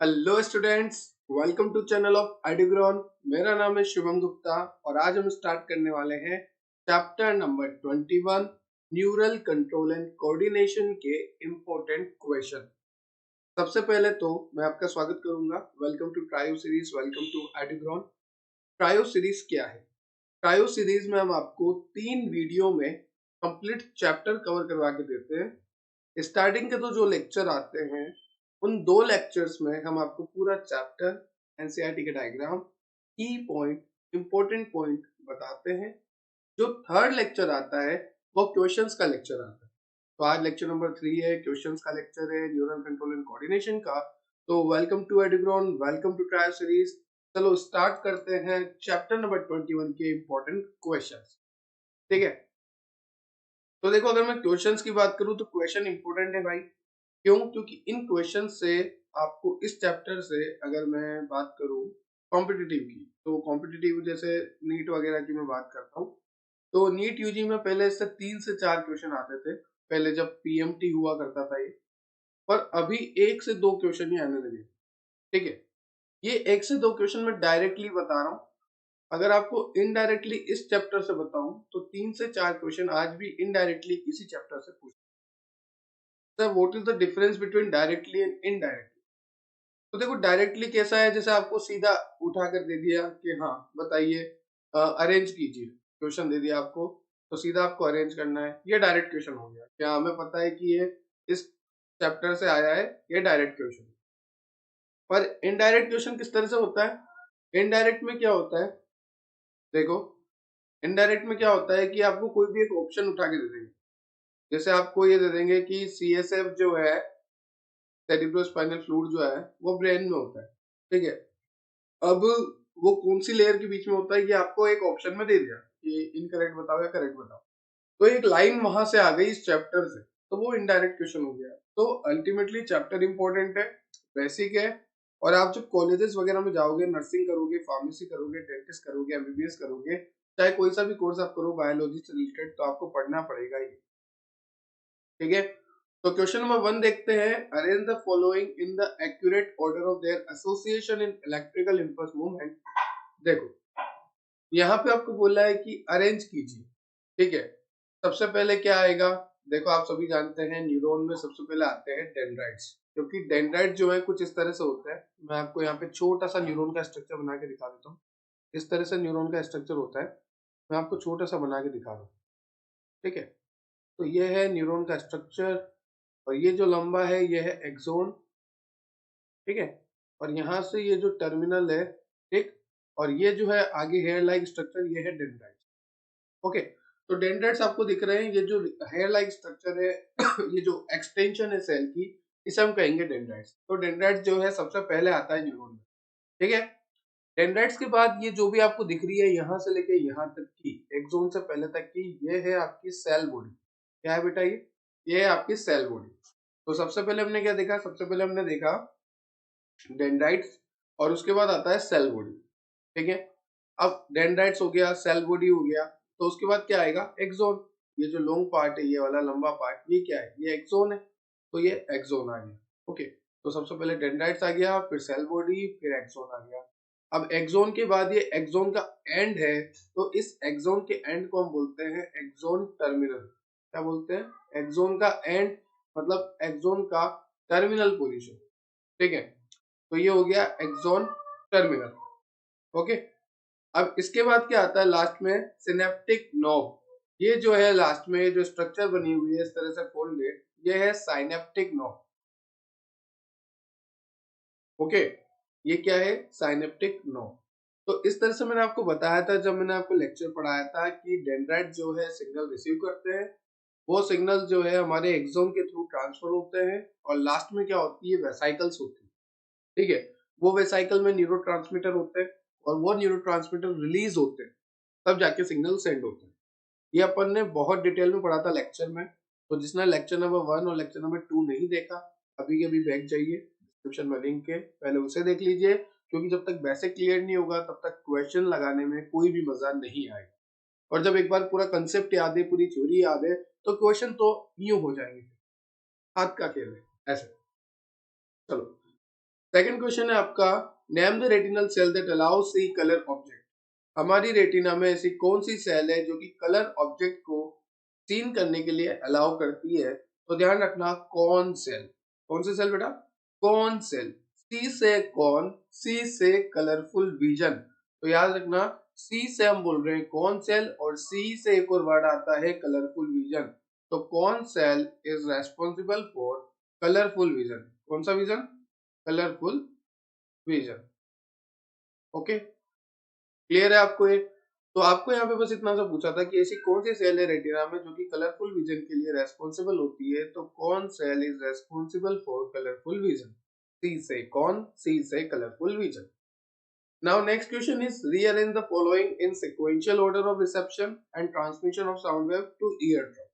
Hello students, welcome to channel of Edugrown. मेरा नाम है शुभम गुप्ता और आज हम स्टार्ट करने वाले हैं chapter number 21 neural control and coordination के इम्पोर्टेंट क्वेश्चन। सबसे पहले तो मैं आपका स्वागत करूंगा। Welcome to trio series, welcome to Edugrown. Trio series क्या है? ट्रायो सीरीज में हम आपको 3 वीडियो में कंप्लीट चैप्टर कवर करवा के देते हैं। स्टार्टिंग के तो जो लेक्चर आते हैं उन 2 लेक्चर्स में हम आपको पूरा चैप्टर एनसीईआरटी के डायग्राम की पॉइंट इंपॉर्टेंट पॉइंट बताते हैं। जो थर्ड लेक्चर आता है वो क्वेश्चंस का लेक्चर आता है। तो आज लेक्चर नंबर 3 है, क्वेश्चंस का लेक्चर है न्यूरल कंट्रोल एंड कोऑर्डिनेशन का। तो welcome to Edugrown, welcome to trial series. चलो स्टार्ट करते हैं चैप्टर नंबर 21 के इंपॉर्टेंट क्वेश्चंस। ठीक है, तो देखो अगर मैं क्वेश्चंस की बात करूं तो क्वेश्चन इंपॉर्टेंट है भाई। क्यों? क्योंकि इन क्वेश्चन से आपको इस चैप्टर से अगर मैं बात करूं कॉम्पिटिटिव की, तो कॉम्पिटिटिव जैसे नीट वगैरह की मैं बात करता हूं, तो नीट यूजी में पहले इससे 3 से 4 क्वेश्चन आते थे, पहले जब पीएमटी हुआ करता था ये। पर अभी 1 से 2 क्वेश्चन ही आने लगे। ठीक है, ये 1 से 2 क्वेश्चन मैं डायरेक्टली बता रहा हूँ। अगर आपको इनडायरेक्टली इस चैप्टर से बताऊं तो 3 से 4 क्वेश्चन आज भी इनडायरेक्टली इसी चैप्टर से पूछे। Sir what is the difference between directly and indirectly? तो देखो डायरेक्टली कैसा है, जैसे आपको सीधा उठा कर दे दिया कि हाँ बताइए, अरेंज कीजिए, क्वेश्चन दे दिया आपको तो सीधा आपको अरेंज करना है, ये डायरेक्ट क्वेश्चन हो गया। क्या हमें पता है कि ये इस चैप्टर से आया है, ये डायरेक्ट क्वेश्चन। पर इनडायरेक्ट क्वेश्चन किस तरह से होता है? इनडायरेक्ट में क्या होता है, देखो इनडायरेक्ट में क्या होता है कि आपको कोई भी एक ऑप्शन उठा के दे देंगे। जैसे आपको ये दे देंगे कि सीएसएफ जो है, सेरिब्रोस्पाइनल फ्लूइड जो है, वो ब्रेन में होता है। ठीक है, अब वो कौन सी लेयर के बीच में होता है कि आपको एक ऑप्शन में दे दिया कि इनकरेक्ट बताओ या करेक्ट बताओ, तो एक लाइन वहां से आ गई इस चैप्टर से, तो वो इनडायरेक्ट क्वेश्चन हो गया। तो अल्टीमेटली चैप्टर इंपॉर्टेंट है, बेसिक है। और आप जब कॉलेजेस वगैरह में जाओगे, नर्सिंग करोगे, फार्मेसी करोगे, डेंटिस्ट करोगे, एमबीबीएस करोगे, चाहे कोई सा भी कोर्स आप करो बायोलॉजी से रिलेटेड, तो आपको पढ़ना पड़ेगा ये। ठीक है, तो क्वेश्चन नंबर 1 देखते हैं। Arrange the following in the accurate order of their association in electrical impulse movement. देखो यहाँ पे आपको बोला है कि अरेंज कीजिए। ठीक है, सबसे पहले क्या आएगा? देखो आप सभी जानते हैं न्यूरॉन में सबसे पहले आते हैं डेंड्राइट्स, क्योंकि डेंड्राइट जो है कुछ इस तरह से होता है। मैं आपको यहाँ पे छोटा सा न्यूरॉन का स्ट्रक्चर बना के दिखा देता हूँ। इस तरह से न्यूरॉन का स्ट्रक्चर होता है, मैं आपको छोटा सा बना के दिखा रहा हूँ। ठीक है, तो ये है न्यूरॉन का स्ट्रक्चर और ये जो लंबा है ये है एक्सोन। ठीक है, और यहाँ से ये जो टर्मिनल है, ठीक, और ये जो है आगे हेयर लाइक स्ट्रक्चर, ये है डेंड्राइट। ओके, तो डेंड्राइट्स आपको दिख रहे हैं, ये जो हेयर लाइक स्ट्रक्चर है ये जो एक्सटेंशन है सेल की, इसे हम कहेंगे डेंड्राइट्स। तो डेंड्राइट्स जो है सबसे पहले आता है न्यूरॉन में। ठीक है, डेंड्राइट्स के बाद ये जो भी आपको दिख रही है यहाँ से लेके यहाँ तक की, एक्सोन से पहले तक की, ये है आपकी सेल बॉडी। क्या है बेटा? ये है आपकी सेल बॉडी। तो सबसे पहले हमने क्या देखा? सबसे पहले हमने देखा डेंड्राइट्स और उसके बाद आता है सेल बॉडी। ठीक है, अब डेंड्राइट्स हो गया, सेल बॉडी हो गया, तो उसके बाद क्या आएगा? एक्सोन। ये जो लॉन्ग पार्ट है, ये वाला लंबा पार्ट, ये क्या है? ये एक्सोन है, तो ये एक्सोन आ गया। ओके, तो सबसे पहले डेंड्राइट्स आ गया, फिर सेल बॉडी, फिर एक्सोन आ गया। अब एक्सोन के बाद ये एक्सोन का एंड है, तो इस एक्सोन के एंड को हम बोलते हैं एक्सोन टर्मिनल। क्या बोलते हैं? एक्सोन का एंड मतलब एक्सोन का टर्मिनल पोजीशन। ठीक है, तो ये हो गया एक्सोन टर्मिनल। ओके, अब इसके बाद क्या आता है लास्ट में? Synaptic knob. ये जो है लास्ट में जो स्ट्रक्चर बनी हुई है इस तरह से फोल्डेड, ये है साइनेप्टिक नोब। ओके, ये क्या है? Synaptic knob. तो इस तरह से मैंने आपको बताया था जब मैंने आपको लेक्चर पढ़ाया था कि डेंड्राइट जो है सिग्नल रिसीव करते हैं, वो सिग्नल जो है हमारे एक्सोन के थ्रू ट्रांसफर होते हैं और लास्ट में क्या होती है? वेसाइकल्स होती है। ठीक है, वो वेसाइकल में न्यूरोट्रांसमीटर होते हैं और वो न्यूरोट्रांसमीटर रिलीज होते हैं, तब जाके सिग्नल सेंड होते हैं। ये अपन ने बहुत डिटेल में पढ़ा था लेक्चर में। तो जिसने लेक्चर नंबर 1 और लेक्चर नंबर 2 नहीं देखा, अभी के अभी बैक जाइए, डिस्क्रिप्शन में लिंक है, पहले उसे देख लीजिए। क्योंकि जब तक बेसिक क्लियर नहीं होगा तब तक क्वेश्चन लगाने में कोई भी मजा नहीं आएगा। और जब एक बार पूरा कंसेप्ट याद है, पूरी थ्योरी याद है, तो क्वेश्चन तो यूं हो जाएंगे। हाथ का खेल है ऐसे। चलो सेकंड क्वेश्चन है आपका, name the retinal cell that allow see colour object. हमारी रेटिना में ऐसी कौन सी सेल है जो कि कलर ऑब्जेक्ट को सीन करने के लिए अलाउ करती है? तो ध्यान रखना, कौन सेल। कौन सी सेल बेटा? कौन सेल। सी से कौन, सी से कलरफुल विजन। तो याद रखना, सी से हम बोल रहे हैं कौन सेल और सी से एक और वर्ड आता है कलरफुल विजन। तो कौन cell is responsible for colourful vision. कौन सा vision? Colourful vision. Okay, clear है आपको ये? तो आपको यहाँ पे बस इतना सा पूछा था कि ऐसी कौन सी सेल है रेटिना में जो कि कलरफुल विजन के लिए रेस्पॉन्सिबल होती है। तो कौन cell is responsible for colourful vision? C से कौन, सी से colourful vision. Now next question is, rearrange the following in sequential order of reception and transmission of sound wave to ear drum.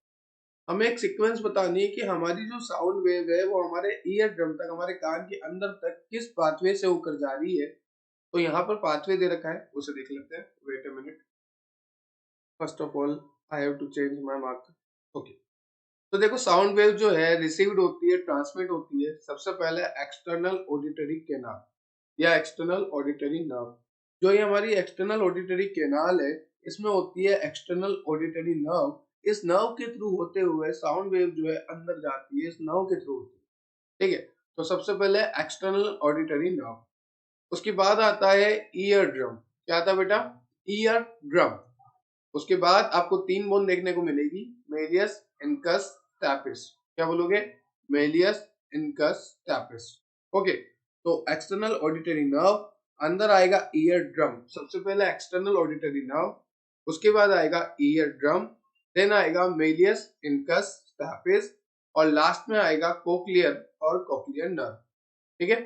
हमें एक sequence बतानी है कि हमारी जो sound wave है वो हमारे ईयर ड्रम तक, हमारे कान के अंदर तक किस पाथवे से होकर जा रही है। तो यहाँ पर पाथवे दे रखा है, उसे देख लेते हैं। Wait a minute, first of all I have to change my marker. Okay, तो देखो साउंड वेव जो है रिसीव्ड होती है, ट्रांसमिट होती है सबसे पहले एक्सटर्नल ऑडिटरी कैनाल या एक्सटर्नल ऑडिटरी नर्व। जो ये हमारी एक्सटर्नल ऑडिटरी कैनाल है, इसमें होती है एक्सटर्नल ऑडिटरी नर्व। इस नर्व के थ्रू होते हुए साउंड वेव जो है अंदर जाती है, इस नर्व के थ्रू होती है। ठीक है, तो सबसे पहले एक्सटर्नल ऑडिटरी नर्व। उसके बाद आता है ईयर ड्रम। क्या आता है बेटा? Ear drum. उसके बाद आपको तीन बोन देखने को मिलेगी, मेलियस, इनकस, स्टैपिस। क्या बोलोगे? Malleus, incus, stapes. ओके, तो एक्सटर्नल ऑडिटरी नर्व, अंदर आएगा ईयर ड्रम। सबसे पहले एक्सटर्नल ऑडिटरी नर्व, उसके बाद आएगा ईयर ड्रम, देन आएगा मेलियस, इनकस, स्टैपिस, और लास्ट में आएगा कोक्लियर और कोक्लियर नर्व। ठीक है,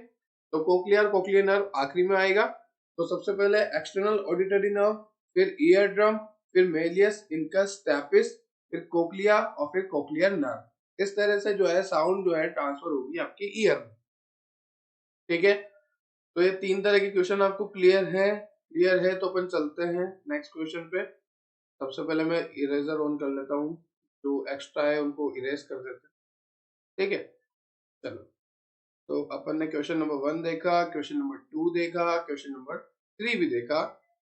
तो कोक्लियर कोक्लियर नर्व आखिरी में आएगा। तो सबसे पहले एक्सटर्नल ऑडिटरी नर्व, फिर ईयर ड्रम, फिर मेलियस, इनकस, स्टैपिस, फिर कोक्लिया और फिर कोक्लियर नर्व। इस तरह से जो है साउंड जो है ट्रांसफर होगी आपके ईयर में। ठीक है, तो ये तीन तरह के क्वेश्चन आपको क्लियर है? क्लियर है तो अपन चलते हैं नेक्स्ट क्वेश्चन पे। सबसे पहले मैं इरेजर ऑन कर लेता हूँ, जो एक्स्ट्रा है उनको इरेज कर देते हैं। ठीक है, चलो। तो अपन ने क्वेश्चन नंबर 1 देखा, क्वेश्चन नंबर 2 देखा, क्वेश्चन नंबर 3 भी देखा।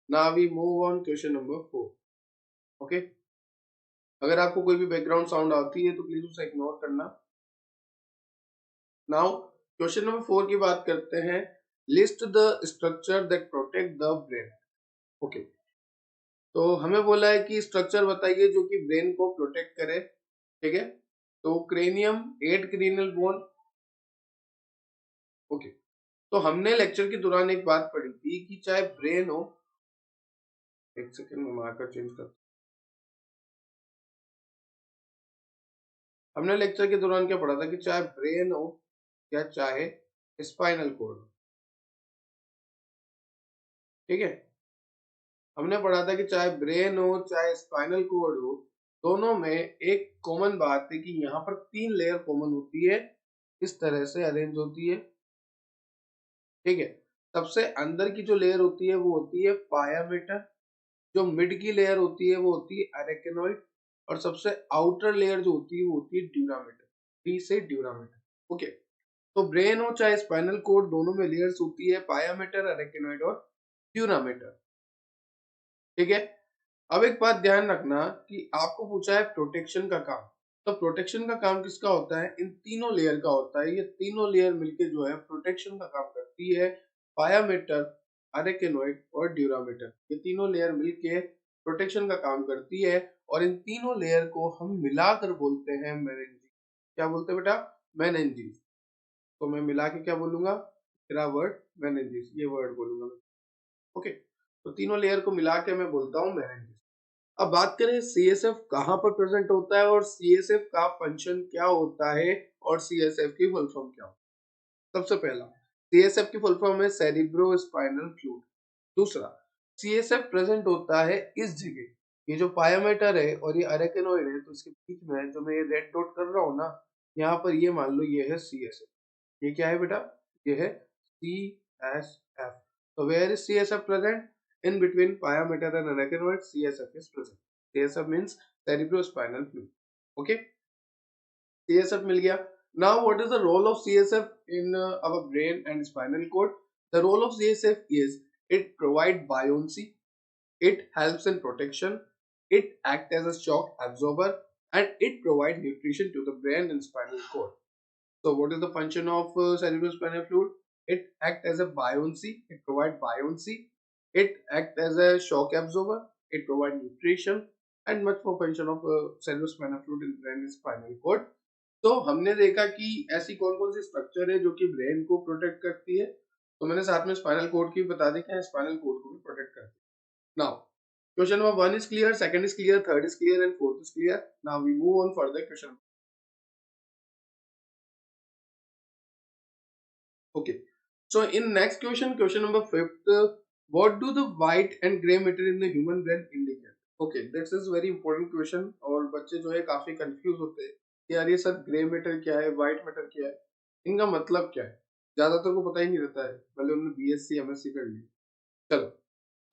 Now we move on question number 4। Okay, अगर आपको कोई भी बैकग्राउंड साउंड आती है तो प्लीज उसे इग्नोर करना। नाउ क्वेश्चन नंबर 4 की बात करते हैं। List the structure that protect the brain. Okay, तो हमें बोला है कि स्ट्रक्चर बताइए जो कि ब्रेन को प्रोटेक्ट करे। ठीक है, तो क्रेनियम, 8 क्रेनियल बोन। ओके, तो हमने लेक्चर के दौरान एक बात पढ़ी थी कि चाहे ब्रेन हो, एक सेकंड में मार्कर चेंज कर। हमने लेक्चर के दौरान क्या पढ़ा था कि चाहे ब्रेन हो या चाहे स्पाइनल कोड हो। ठीक है, हमने पढ़ा था कि चाहे ब्रेन हो चाहे स्पाइनल कोड हो, दोनों में एक कॉमन बात है कि यहाँ पर 3 लेयर कॉमन होती है, इस तरह से अरेंज होती है। ठीक है, सबसे अंदर की जो लेयर होती है वो होती है पायामेटर, जो मिड की लेयर होती है वो होती है अरेकेनोइड, और सबसे आउटर लेयर जो होती है वो होती है ड्यूरामेटर, डी से ड्यूरामेटर। ओके, तो ब्रेन हो चाहे स्पाइनल कोड, दोनों में लेयर्स होती है पायामेटर, अरेकेनोइड और ड्यूरामेटर। ठीक है, अब एक बात ध्यान रखना कि आपको पूछा है प्रोटेक्शन का काम। तो प्रोटेक्शन का काम किसका होता है? इन तीनों लेयर का होता है। ये तीनों लेयर मिलके जो है प्रोटेक्शन का काम करती है। पायामेटर, अरेकेनोइड और ड्यूरामेटर, ये तीनों लेयर मिलके प्रोटेक्शन का काम करती है, और इन तीनों लेयर को हम मिलाकर बोलते हैं मेनिंजीज। क्या बोलते हैं बेटा? मेनिंजीज। तो मैं मिला के क्या बोलूंगा? मेरा वर्ड मेनिंजीज, ये वर्ड बोलूंगा। ओके, तो तीनों लेयर को मिला के मैं बोलता हूँ मेनिंजीज। अब बात करें सीएसएफ कहाँ पर प्रेजेंट होता है और सीएसएफ का फंक्शन क्या होता है और सीएसएफ की फुल फॉर्म क्या होता है। सबसे पहला, सीएसएफ की फुल फॉर्म है सेरिब्रो स्पाइनल फ्लूइड। दूसरा, सीएसएफ प्रेजेंट होता है इस जगह, ये जो पायामेटर है और ये अरेकेनोइड है, तो इसके बीच में जो मैं ये रेड डॉट कर रहा हूँ ना, यहाँ पर ये मान लो ये है सीएसएफ। ये क्या है बेटा? ये है CSF. So where is CSF present? In between pyometer and arachnoid, CSF is present. CSF means cerebrospinal fluid. Okay? CSF मिल गया। Now what is the role of CSF in our brain and spinal cord? The role of CSF is it provides buoyancy, it helps in protection, it acts as a shock absorber, and it provides nutrition to the brain and spinal cord. So what is the function of cerebrospinal fluid? It acts as a buoyancy, it provides buoyancy, it acts as a shock absorber, it provides nutrition, and much more function of cerebrospinal fluid in brain and spinal cord. तो हमने देखा कि ऐसी कौन कौन सी structure है जो कि ब्रेन को प्रोटेक्ट करती है, तो मैंने साथ में स्पाइनल कोड की बता दी कि स्पाइनल कोड को भी प्रोटेक्ट करती है. Now question number 1 is clear, second is clear, third is clear, and fourth is clear. Now we move on further question. Okay. So in next question, question number 5th, what do the white and gray matter in the human brain indicate? Okay, this is very important question. और बच्चे जो है काफी confuse होते हैं कि यार ये सर ग्रे मैटर क्या है, व्हाइट मैटर क्या है, इनका मतलब क्या है. ज्यादातर को पता ही नहीं रहता है, भले उन्होंने बीएससी एमएससी कर ली. चलो,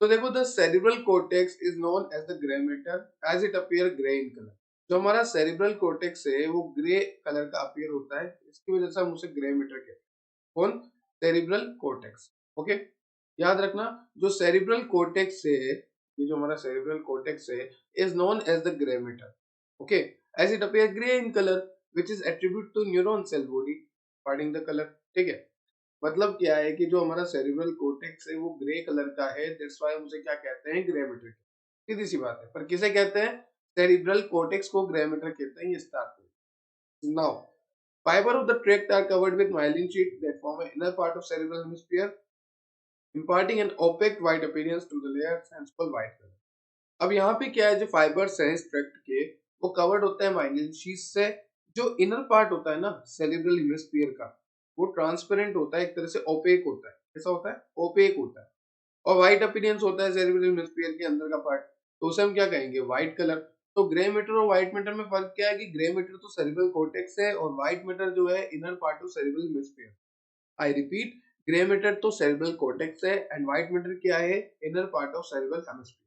तो देखो, the cerebral cortex is known as the grey matter as it appear grey in colour. जो हमारा सेरिब्रल कोर्टेक्स है वो ग्रे कलर का अपीयर होता है, इसकी वजह से हम उसे ग्रे मैटर कहते हैं. कौन? Cerebral cortex. ओके, याद रखना, जो सेरिब्रल कोर्टेक्स है, ये जो हमारा सेरिब्रल कोर्टेक्स है, is known as the grey matter. Okay, as it appear grey in colour which is attribute to neuron cell body according the colour. ठीक है, मतलब क्या है कि जो हमारा सेरिब्रल कोर्टेक्स है वो ग्रे कलर का है, दैट्स व्हाई हम उसे क्या कहते हैं? Grey matter. सीधी सी बात है, पर किसे कहते हैं? सेरिब्रल कोर्टेक्स को ग्रे मैटर कहते हैं. ये start. Now fiber of the tract are covered with myelin sheet that form an inner part of cerebral hemisphere, imparting an opaque white appearance to the layers and called white color. अब यहाँ पे क्या है, जो fibres हैं इस tract के, वो कवर्ड होता है माइलिन शीट से. जो इनर पार्ट होता है ना सेरिब्रल हेमिस्फीयर का, वो ट्रांसपेरेंट होता है, एक तरह से ओपेक होता है. कैसा होता है? ओपेक होता है. और व्हाइट अपीयरेंस होता है सेरिब्रल हेमिस्फीयर के अंदर का पार्ट, तो उसे हम क्या कहेंगे? White colour. तो ग्रे मैटर और व्हाइट मैटर में फर्क क्या है कि ग्रे मैटर तो सेरिब्रल कोर्टेक्स है और व्हाइट मैटर जो है inner part of cerebral hemisphere. I repeat, grey matter तो सेरिब्रल कोर्टेक्स है एंड व्हाइट मैटर क्या है? Inner part of cerebral hemisphere.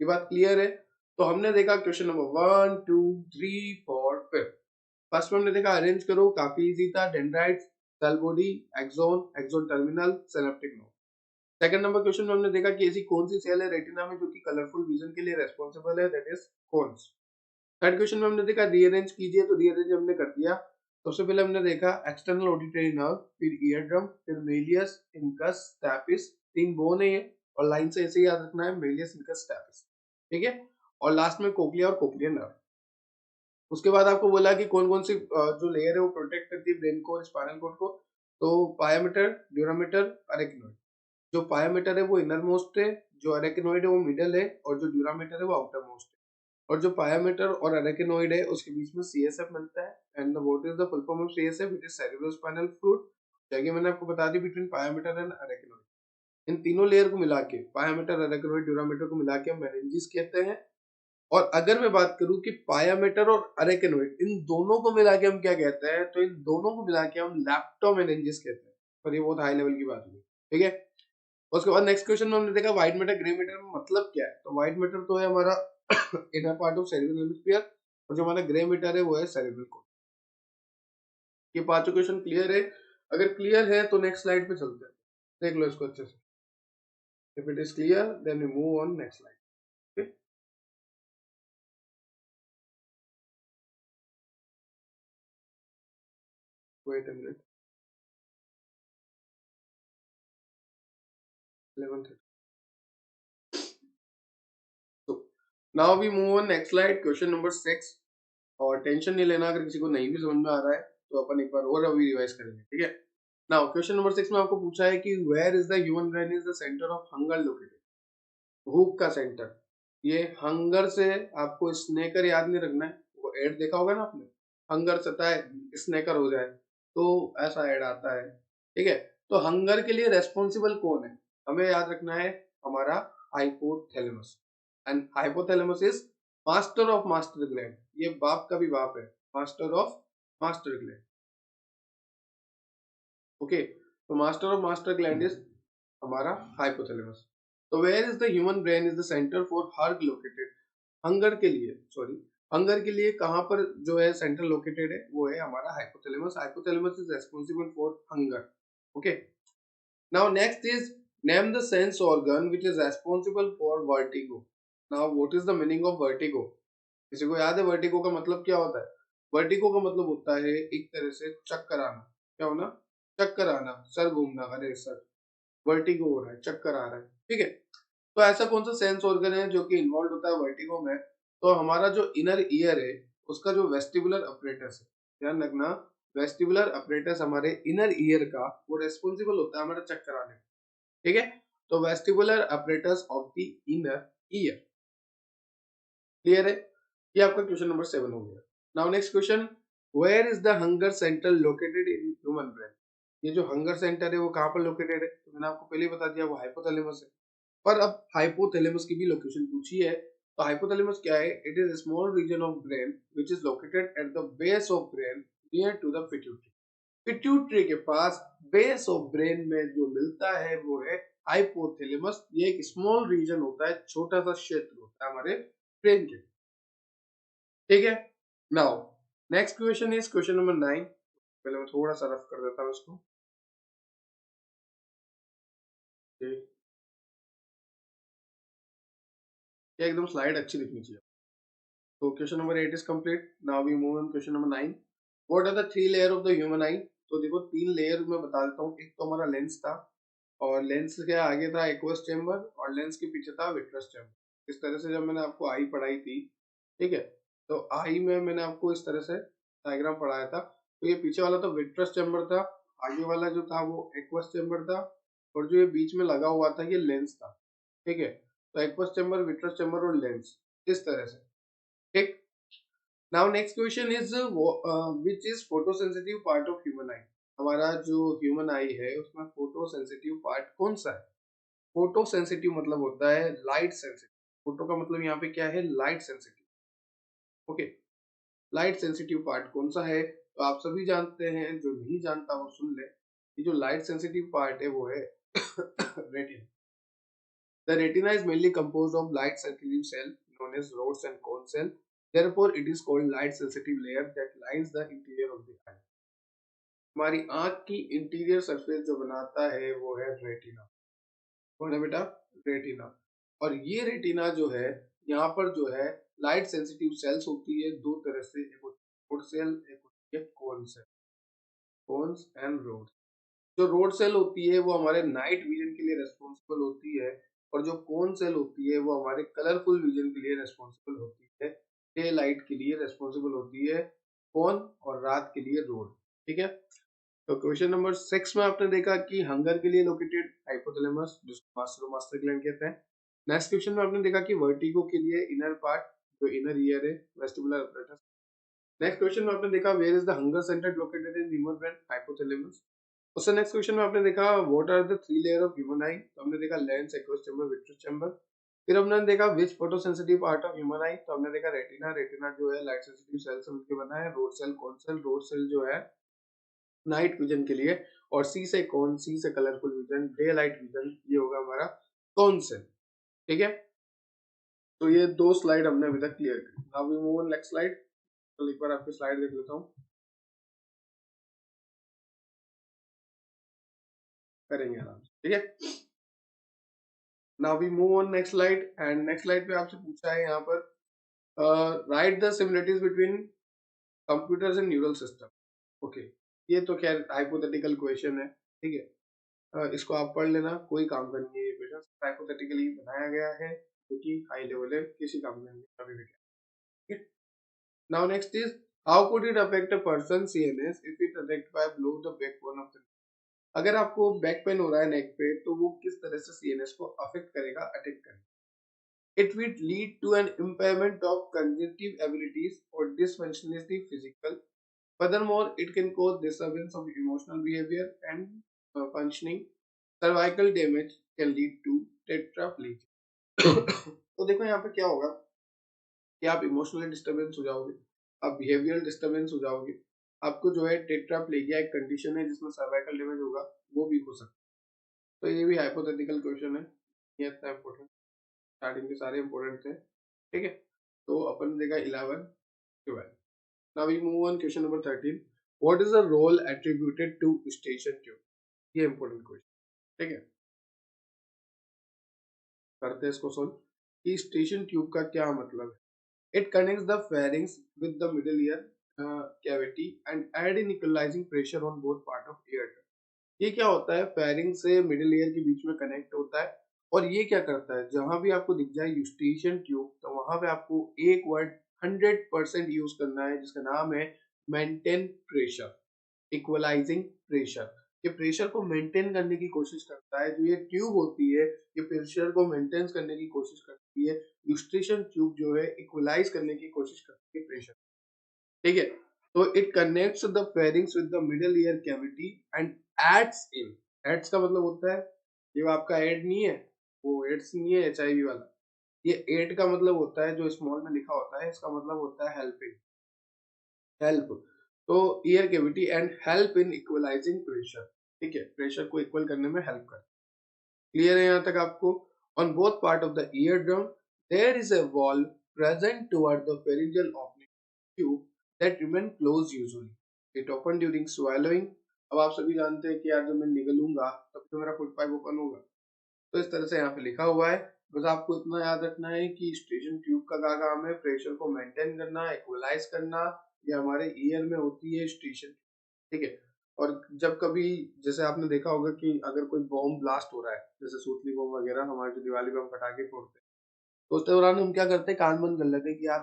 ये बात क्लियर है? तो हमने देखा क्वेश्चन नंबर 1 2 3 4 5. फर्स्ट में हमने देखा अरेंज करो, काफी इजी था. Dendrites, cell body, axon, axon terminal, synaptic node. Second number question में हमने देखा कि ऐसी कौन सी सेल है रेटिना में जो कि कलरफुल विजन के लिए रेस्पॉन्सिबल है, that is cones. Third question में हमने देखा रीअरेंज कीजिए, तो रीअरेंज हमने कर दिया. सबसे पहले हमने देखा एक्सटर्नल ऑडिटरी नर्व, फिर ईयर ड्रम, फिर मेलियस, इनकस, स्टैपिस. 3 बोन है ये, और लाइन से ऐसे याद रखना है, मेलियस, इनकस, स्टैपिस. ठीक है, और लास्ट में कोक्लिया और कोक्लियर नर्व. उसके बाद आपको बोला कि कौन कौन सी जो लेयर है वो प्रोटेक्ट करती है ब्रेन को और स्पाइनल कॉर्ड को. तो पायामीटर, ड्यूरामीटर, अरेक्नोइड. जो पायामीटर है वो इनर मोस्ट है, जो अरेक्नोइड है वो मिडल है, और जो ड्यूरामीटर है वो आउटर मोस्ट है. और जो पायामीटर और अरेक्नोइड है उसके बीच में सीएसएफ मिलता है. And what is the full form of CSF? It is cerebrospinal fluid. जगह मैंने आपको बता दी बिटवीन पायामीटर एंड अरेक्नोइड. इन तीनों लेयर को मिला के, पायामीटर, अरेक्नोइड, ड्यूरामीटर को मिला के हम मेनिंजिस कहते हैं. और अगर मैं बात करूं कि पायामीटर और अरेक्नोइड इन दोनों को मिला के हम क्या कहते हैं, तो इन दोनों को मिला के हम लैप्टोमेनिंजिस कहते हैं. पर ये बहुत हाई लेवल की बात हुई. ठीक है, उसके बाद नेक्स्ट क्वेश्चन में हमने देखा व्हाइट मैटर, ग्रे मैटर में मतलब क्या है. तो व्हाइट मैटर तो है हमारा inner part of cerebral hemisphere, और जो हमारा ग्रे मैटर है वो है सेरिब्रल कोर्टेक्स. ये पांचों क्वेश्चन क्लियर है? अगर क्लियर है तो नेक्स्ट स्लाइड पे चलते हैं, देख लो इसको अच्छे से. If it is clear then we move on next slide. Okay, wait a minute. 11:30. So now we move on next slide, question number 6. और टेंशन नहीं लेना अगर किसी को नहीं भी समझ में आ रहा है, तो अपन एक बार और अभी रिवाइज करेंगे. ठीक है, नाउ क्वेश्चन नंबर 6 में आपको पूछा है कि where is the human brain is the centre of hunger located. भूख का सेंटर. ये हंगर से आपको स्नेकर याद नहीं रखना है, वो एड देखा होगा ना आपने, हंगर सता है स्नेकर हो जाए, तो ऐसा एड आता है. ठीक है, तो हंगर के लिए रेस्पॉन्सिबल कौन है? हमें याद रखना है हमारा hypothalamus. And hypothalamus is master of master gland. ये बाप का भी बाप है, master of master gland. Okay, तो master of master gland is हमारा हाइपोथैलेमस. तो where is the human brain is the centre for हर्ग लोकेटेड. हंगर के लिए, सॉरी, हंगर के लिए कहाँ पर जो है सेंटर लोकेटेड है, वो है हमारा hypothalamus. Hypothalamus is responsible for hunger. Okay, now next is name the sense organ which is responsible for vertigo. Now what is the meaning of vertigo? किसी को याद है वर्टिगो का मतलब क्या होता है? वर्टिगो का मतलब होता है एक तरह से चक्कर आना। क्या होना? चक्कर आना, सर घूमना। अरे सर, वर्टिगो हो रहा है, चक्कर आ रहा है। ठीक है, तो ऐसा कौन सा सेंस ऑर्गन है जो कि इन्वॉल्व होता है वर्टिगो में? तो हमारा जो इनर ईयर है, उसका जो वेस्टिबुलर अपरेटस है, ध्यान रखना, वेस्टिबुलर अपरेटस हमारे इनर ईयर का वो रेस्पॉन्सिबल होता है हमारा चक्कर आने। ठीक है, तो vestibular apparatus of the inner ear. Clear है? ये आपका क्वेश्चन नंबर 7 हो गया। Now next question, where is the hunger centre located in human brain? ये जो हंगर सेंटर है वो कहाँ पर लोकेटेड है? तो मैंने आपको पहले ही बता दिया, वो हाइपोथैलेमस है। पर अब हाइपोथैलेमस की भी लोकेशन पूछी है, तो हाइपोथैलेमस क्या है? It is small region of brain which is located at the base of brain near to the pituitary. Pituitary के पास बेस ऑफ ब्रेन में जो मिलता है वो है हाइपोथैलेमस। ये एक स्मॉल रीजन होता है, छोटा सा क्षेत्र होता है हमारे ब्रेन के। ठीक है, now next question is question number 9। पहले मैं थोड़ा सा रफ कर देता हूँ इसको। ये एकदम स्लाइड अच्छी दिखनी चाहिए। तो question number 8 is complete. Now we move on question number 9। What are the three layer of the human eye? तो देखो, तीन लेयर मैं बता देता हूँ। एक तो हमारा लेंस था, और लेंस के आगे था एक्वस चेम्बर, और लेंस के पीछे था विट्रस चेम्बर। इस तरह से जब मैंने आपको आई पढ़ाई थी, ठीक है, तो आई में मैंने आपको इस तरह से डायग्राम पढ़ाया था। तो ये पीछे वाला तो विट्रस चेम्बर था, आगे वाला जो था वो एक्वस चेम्बर था, और जो ये बीच में लगा हुआ था ये लेंस था। ठीक है, तो एक्वस चेम्बर, विट्रस चेम्बर और लेंस, इस तरह से। ठीक, now next question is which is photosensitive part of human आई? हमारा जो ह्यूमन आई है उसमें फोटोसेंसिटिव पार्ट कौन सा है? फोटो सेंसिटिव मतलब होता है लाइट सेंसिटिव। फोटो का मतलब यहाँ पे क्या है? Light sensitive. Okay, light sensitive part कौन सा है? तो आप सभी जानते हैं, जो नहीं जानता वो सुन ले। ये जो लाइट सेंसिटिव पार्ट है वो है retina. The retina is mainly composed of light sensitive cell known as rods and cone cell. Therefore, it is called light sensitive layer that lines the interior of the eye. हमारी आंख की interior surface जो बनाता है वो है retina. कौन है बेटा? रेटिना। और ये रेटिना जो है, यहाँ पर जो है लाइट सेंसिटिव सेल्स होती है दो तरह से, एक होती है रोड सेल, एक होती है cone cell. Cones and rod. जो रोड सेल होती है वो हमारे नाइट विजन के लिए रेस्पॉन्सिबल होती है, और जो कोन सेल होती है वो हमारे कलरफुल विजन के लिए रेस्पॉन्सिबल होती है। डे लाइट के लिए रेस्पॉन्सिबल होती है कोन, और रात के लिए रोड। ठीक है, तो क्वेश्चन नंबर 6 में आपने देखा कि हंगर के लिए लोकेटेड हाइपोथैलेमस, जिसको मास्टर ग्लैंड कहते हैं। नेक्स्ट क्वेश्चन में आपने देखा कि वर्टिगो के लिए इनर पार्ट, जो इनर ईयर है, वेस्टिबुलर apparatus। नेक्स्ट क्वेश्चन में आपने देखा where is the hunger centre located in human brain? Hypothalamus. उससे नेक्स्ट क्वेश्चन में आपने देखा what are the three layer of human eye? तो हमने देखा lens, aqueous chamber, vitreous chamber. फिर हमने देखा which photo sensitive part of human eye? तो हमने देखा रेटिना। रेटिना जो है लाइट सेंसिटिव सेल से मिलकर बना है। रोड सेल, कौन सेल? रोड सेल जो है नाइट विजन के लिए, और सी से कौन, सी से colourful vision, day light vision, ये होगा हमारा कौन सेल। ठीक है, तो ये दो स्लाइड हमने अभी तक क्लियर की। Now we move on next slide. तो एक बार आपकी स्लाइड देख लेता हूँ, करेंगे आराम से। ठीक है, now we move on next slide. And next slide पे आपसे पूछा है यहाँ पर write the similarities between computers and neural system. Okay, ये तो खैर हाइपोथेटिकल क्वेश्चन है। ठीक है, इसको आप पढ़ लेना, कोई काम का नहीं है। ये क्वेश्चन हाइपोथेटिकली बनाया गया है, क्योंकि हाई लेवल है, किसी काम का नहीं है अभी भी। ठीक है, now next is how could it affect a person CNS if it attacked by blow the backbone of the. अगर आपको बैक पेन हो रहा है नेक पे, तो वो किस तरह से सीएनएस को अफेक्ट करेगा, अटैक करेगा? It will lead to an impairment of cognitive abilities or dysfunctionality physical. Furthermore, it can cause disturbance of emotional behavior and functioning. Cervical damage can lead to tetraplegia. तो देखो यहाँ पे क्या होगा कि आप इमोशनली डिस्टर्बेंस हो जाओगे, आप बिहेवियरल डिस्टर्बेंस हो जाओगे, आपको जो है टेट्राप्लेजिया एक कंडीशन है जिसमें सर्वाइकल डैमेज होगा, वो भी हो सकता है। तो ये भी हाइपोथेटिकल क्वेश्चन है, ये इतना इम्पोर्टेंट, स्टार्टिंग के सारे इंपॉर्टेंट थे। ठीक है, तो अपन देगा 11, 12. Now we move on question number 13. What is the role attributed to station tube? ये important question. ठीक है, करते हैं इसको सोल्व कि स्टेशन ट्यूब का क्या मतलब है. It connects the pharynx with the middle ear cavity and add in equalizing pressure on both part of ear. ये क्या होता है, फेरिंग से मिडिल ईयर के बीच में कनेक्ट होता है और ये क्या करता है, जहां भी आपको दिख जाए यूस्टेशन ट्यूब तो वहां पे आपको एक वर्ड 100% यूज करना है जिसका नाम है मेंटेन प्रेशर, इक्वलाइजिंग प्रेशर. ये प्रेशर को मेंटेन करने की कोशिश करता है. जो ये ट्यूब होती है ये प्रेशर को मेंटेन करने की कोशिश करती है. यूस्टेशन ट्यूब जो है इक्वलाइज करने की कोशिश करती है प्रेशर. ठीक है, तो it connects the pharynx with the middle ear cavity and aids in. Aids का मतलब होता है, ये वो आपका एड नहीं है, वो एड्स नहीं है एचआईवी वाला. ये एड का मतलब होता है जो स्मॉल में लिखा होता है, इसका मतलब होता है हेल्पिंग, हेल्प. तो year cavity and help in equalising pressure. ठीक है, प्रेशर को इक्वल करने में हेल्प कर. क्लियर है यहाँ तक आपको. On both part of the eardrum there is a valve present toward the pharyngeal opening tube that remain closed usually. It open during swallowing. अब आप सभी जानते हैं कि यार जब मैं निगलूंगा तब तो मेरा फूड पाइप ओपन होगा. तो इस तरह से यहाँ पे लिखा हुआ है. बस आपको इतना याद रखना है कि स्टेशन ट्यूब का क्या काम है, प्रेशर को मेंटेन करना, इक्वलाइज करना. ये हमारे ईयर में होती है स्टेशन. ठीक है, और जब कभी जैसे आपने देखा होगा कि अगर कोई बॉम्ब ब्लास्ट हो रहा है, जैसे सूतली बॉम्ब वगैरह हमारे जो दिवाली पे हम पटाखे फोड़ते हैं, तो उस दौरान हम क्या करते हैं, कान बंद कर लेते हैं कि यार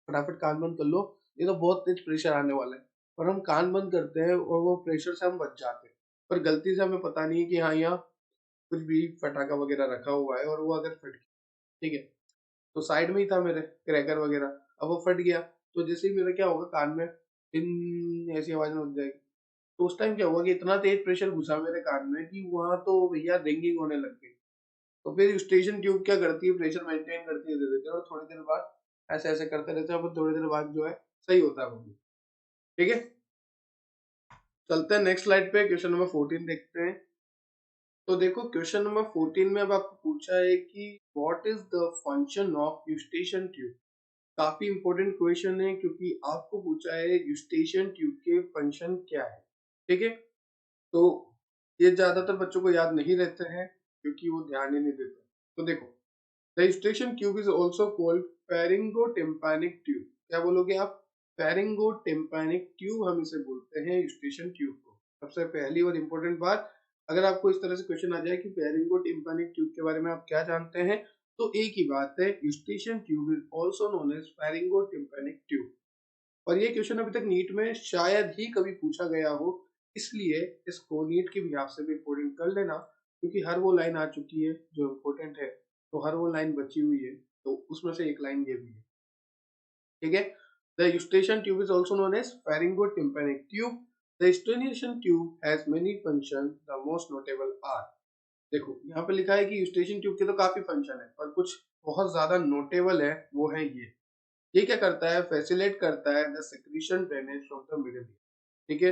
फटाफट कान बंद कर लो, ये तो बहुत तेज प्रेशर आने वाला है. और हम कान बंद करते हैं और वो प्रेशर से हम बच जाते हैं, पर गलती से हमें पता नहीं है कि हाँ यहाँ कुछ भी फटाका वगैरह रखा हुआ है और वो अगर फट गया. ठीक है, तो साइड में ही था मेरे क्रैकर वगैरह, अब वो फट गया तो जैसे ही मेरा क्या होगा, कान में टिन ऐसी आवाज में बज जाएगी. तो उस टाइम क्या हुआ कि इतना तेज प्रेशर घुसा मेरे कान में कि वहां तो भैया रिंगिंग होने लग गई. तो फिर स्टेशन ट्यूब क्या करती है, प्रेशर मेंटेन करती है धीरे धीरे, और थोड़ी देर बाद ऐसे ऐसे करते रहते हैं, थोड़ी देर बाद जो है सही होता है वो भी. ठीक है, चलते हैं नेक्स्ट स्लाइड पे, क्वेश्चन नंबर 14 देखते हैं. तो देखो क्वेश्चन नंबर 14 में अब आपको पूछा है कि what is the function of Eustachian tube. काफी इंपॉर्टेंट क्वेश्चन है क्योंकि आपको पूछा है यूस्टेशन ट्यूब के फंक्शन क्या है. ठीक है, तो ये ज्यादातर बच्चों को याद नहीं रहते हैं क्योंकि वो ध्यान ही नहीं देते. तो देखो, the Eustachian tube is also called pharyngotympanic tube. क्या बोलोगे आप, फेरिंगोटिम्पैनिक ट्यूब हम इसे बोलते हैं यूस्टेशन ट्यूब को. सबसे पहली और इम्पोर्टेंट बात, अगर आपको इस तरह से क्वेश्चन आ जाए कि फेरिंगोटिम्पैनिक ट्यूब के बारे में आप क्या जानते हैं, तो एक ही बात है, Eustachian tube is also known as pharyngotympanic tube. और ये क्वेश्चन अभी तक नीट में शायद ही कभी पूछा गया हो, इसलिए इसको नीट के भी आपसे भी इम्पोर्टेंट कर लेना, क्योंकि हर वो लाइन आ चुकी है जो इम्पोर्टेंट है, तो हर वो लाइन बची हुई है, तो उसमें से एक लाइन ये भी है. ठीक है, the Eustachian tube is also known as pharyngotympanic tube. The Eustachian tube has many function, the most notable are. देखो यहाँ पे लिखा है कि यूस्टेशन ट्यूब के तो काफी फंक्शन है, पर कुछ बहुत ज्यादा नोटेबल है, वो है ये क्या करता है, फैसिलिटेट करता है the secretion drainage from the middle ear. ठीक है,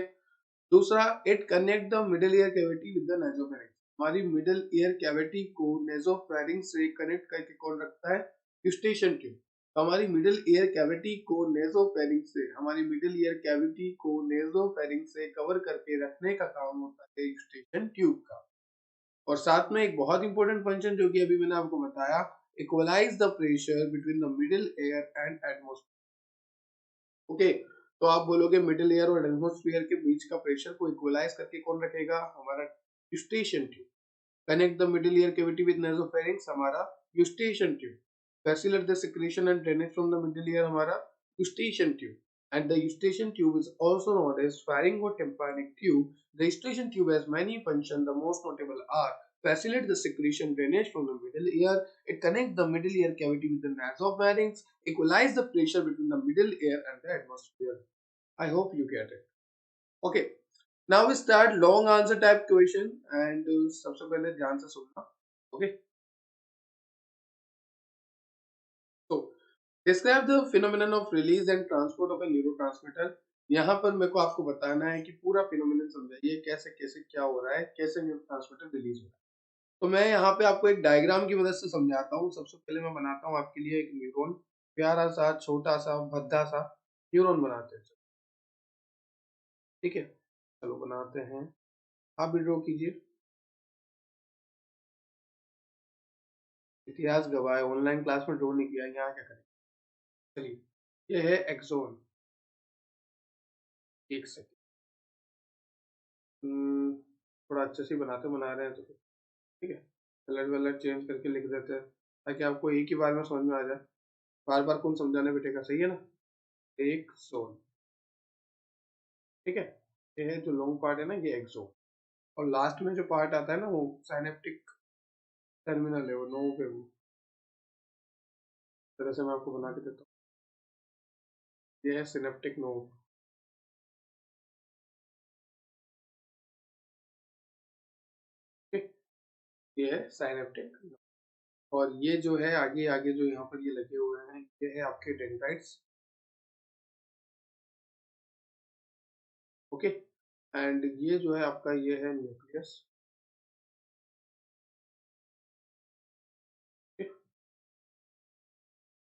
दूसरा, it connect the middle ear cavity with the nasopharynx. हमारी मिडिल ईयर कैविटी को नासोफेरिंक्स से कनेक्ट करके कौन रखता है, यूस्टेशन ट्यूब. हमारी मिडिल ईयर कैविटी को नासोफेरिंक्स से, हमारी मिडिल ईयर कैविटी को नासोफेरिंक्स से कवर करके रखने का काम होता है यूस्टेशन ट्यूब का. और साथ में एक बहुत इंपॉर्टेंट फंक्शन जो कि अभी मैंने आपको बताया, equalise the pressure between the middle air and atmosphere. Okay, तो आप बोलोगे मिडिल एयर और एटमॉस्फेयर के बीच का प्रेशर को इक्वलाइज करके कौन रखेगा, हमारा Eustachian tube. Connect the middle ear cavity with nasopharynx, हमारा eustachian tube. Facilitate the secretion and drainage from the middle ear, हमारा eustachian tube. And the eustachian tube is also known as pharyngotympanic tube. The eustachian tube has many functions. The most notable are facilitate the secretion drainage from the middle ear. It connects the middle ear cavity with the nasopharynx. Equalize the pressure between the middle ear and the atmosphere. I hope you get it. Okay. Now we start long answer type question and सबसे पहले ध्यान से सुनना. Okay. So describe the phenomenon of release and transport of a neurotransmitter. यहाँ पर मेरे को आपको बताना है कि पूरा फिनोमिनन समझाइए, कैसे कैसे क्या हो रहा है, कैसे न्यूरोट्रांसमीटर रिलीज हो रहा है. तो मैं यहाँ पे आपको एक डायग्राम की मदद से समझाता हूँ. सबसे पहले मैं बनाता हूँ आपके लिए एक न्यूरॉन. प्यारा सा छोटा सा भद्दा सा न्यूरॉन बनाते हैं। ठीक है, चलो बनाते हैं। आप भी ड्रॉ कीजिए। इतिहास गवाह है, ऑनलाइन क्लास में ड्रॉ नहीं किया, यहाँ क्या करें। चलिए, ये है एक्सोन। एक सेकंड, थोड़ा अच्छे से बना रहे हैं तो ठीक है, कलर वलर चेंज करके लिख देते हैं ताकि आपको एक ही बार में समझ में आ जाए। बार बार कौन समझाने बैठेगा, सही है ना। एक सोन, ठीक है। ये है जो लॉन्ग पार्ट है ना, ये एक्सोन। और लास्ट में जो पार्ट आता है ना, वो साइनेप्टिक टर्मिनल है, वो नो पे वो तरह से मैं आपको बना के देता हूँ। ये है सिनेप्टिक नो। ठीक, ये है साइनेप्टिक। और ये जो है आगे आगे जो यहाँ पर ये लगे हुए हैं, ये है आपके डेंड्राइट्स। ओके, एंड ये जो है आपका, ये है न्यूक्लियस।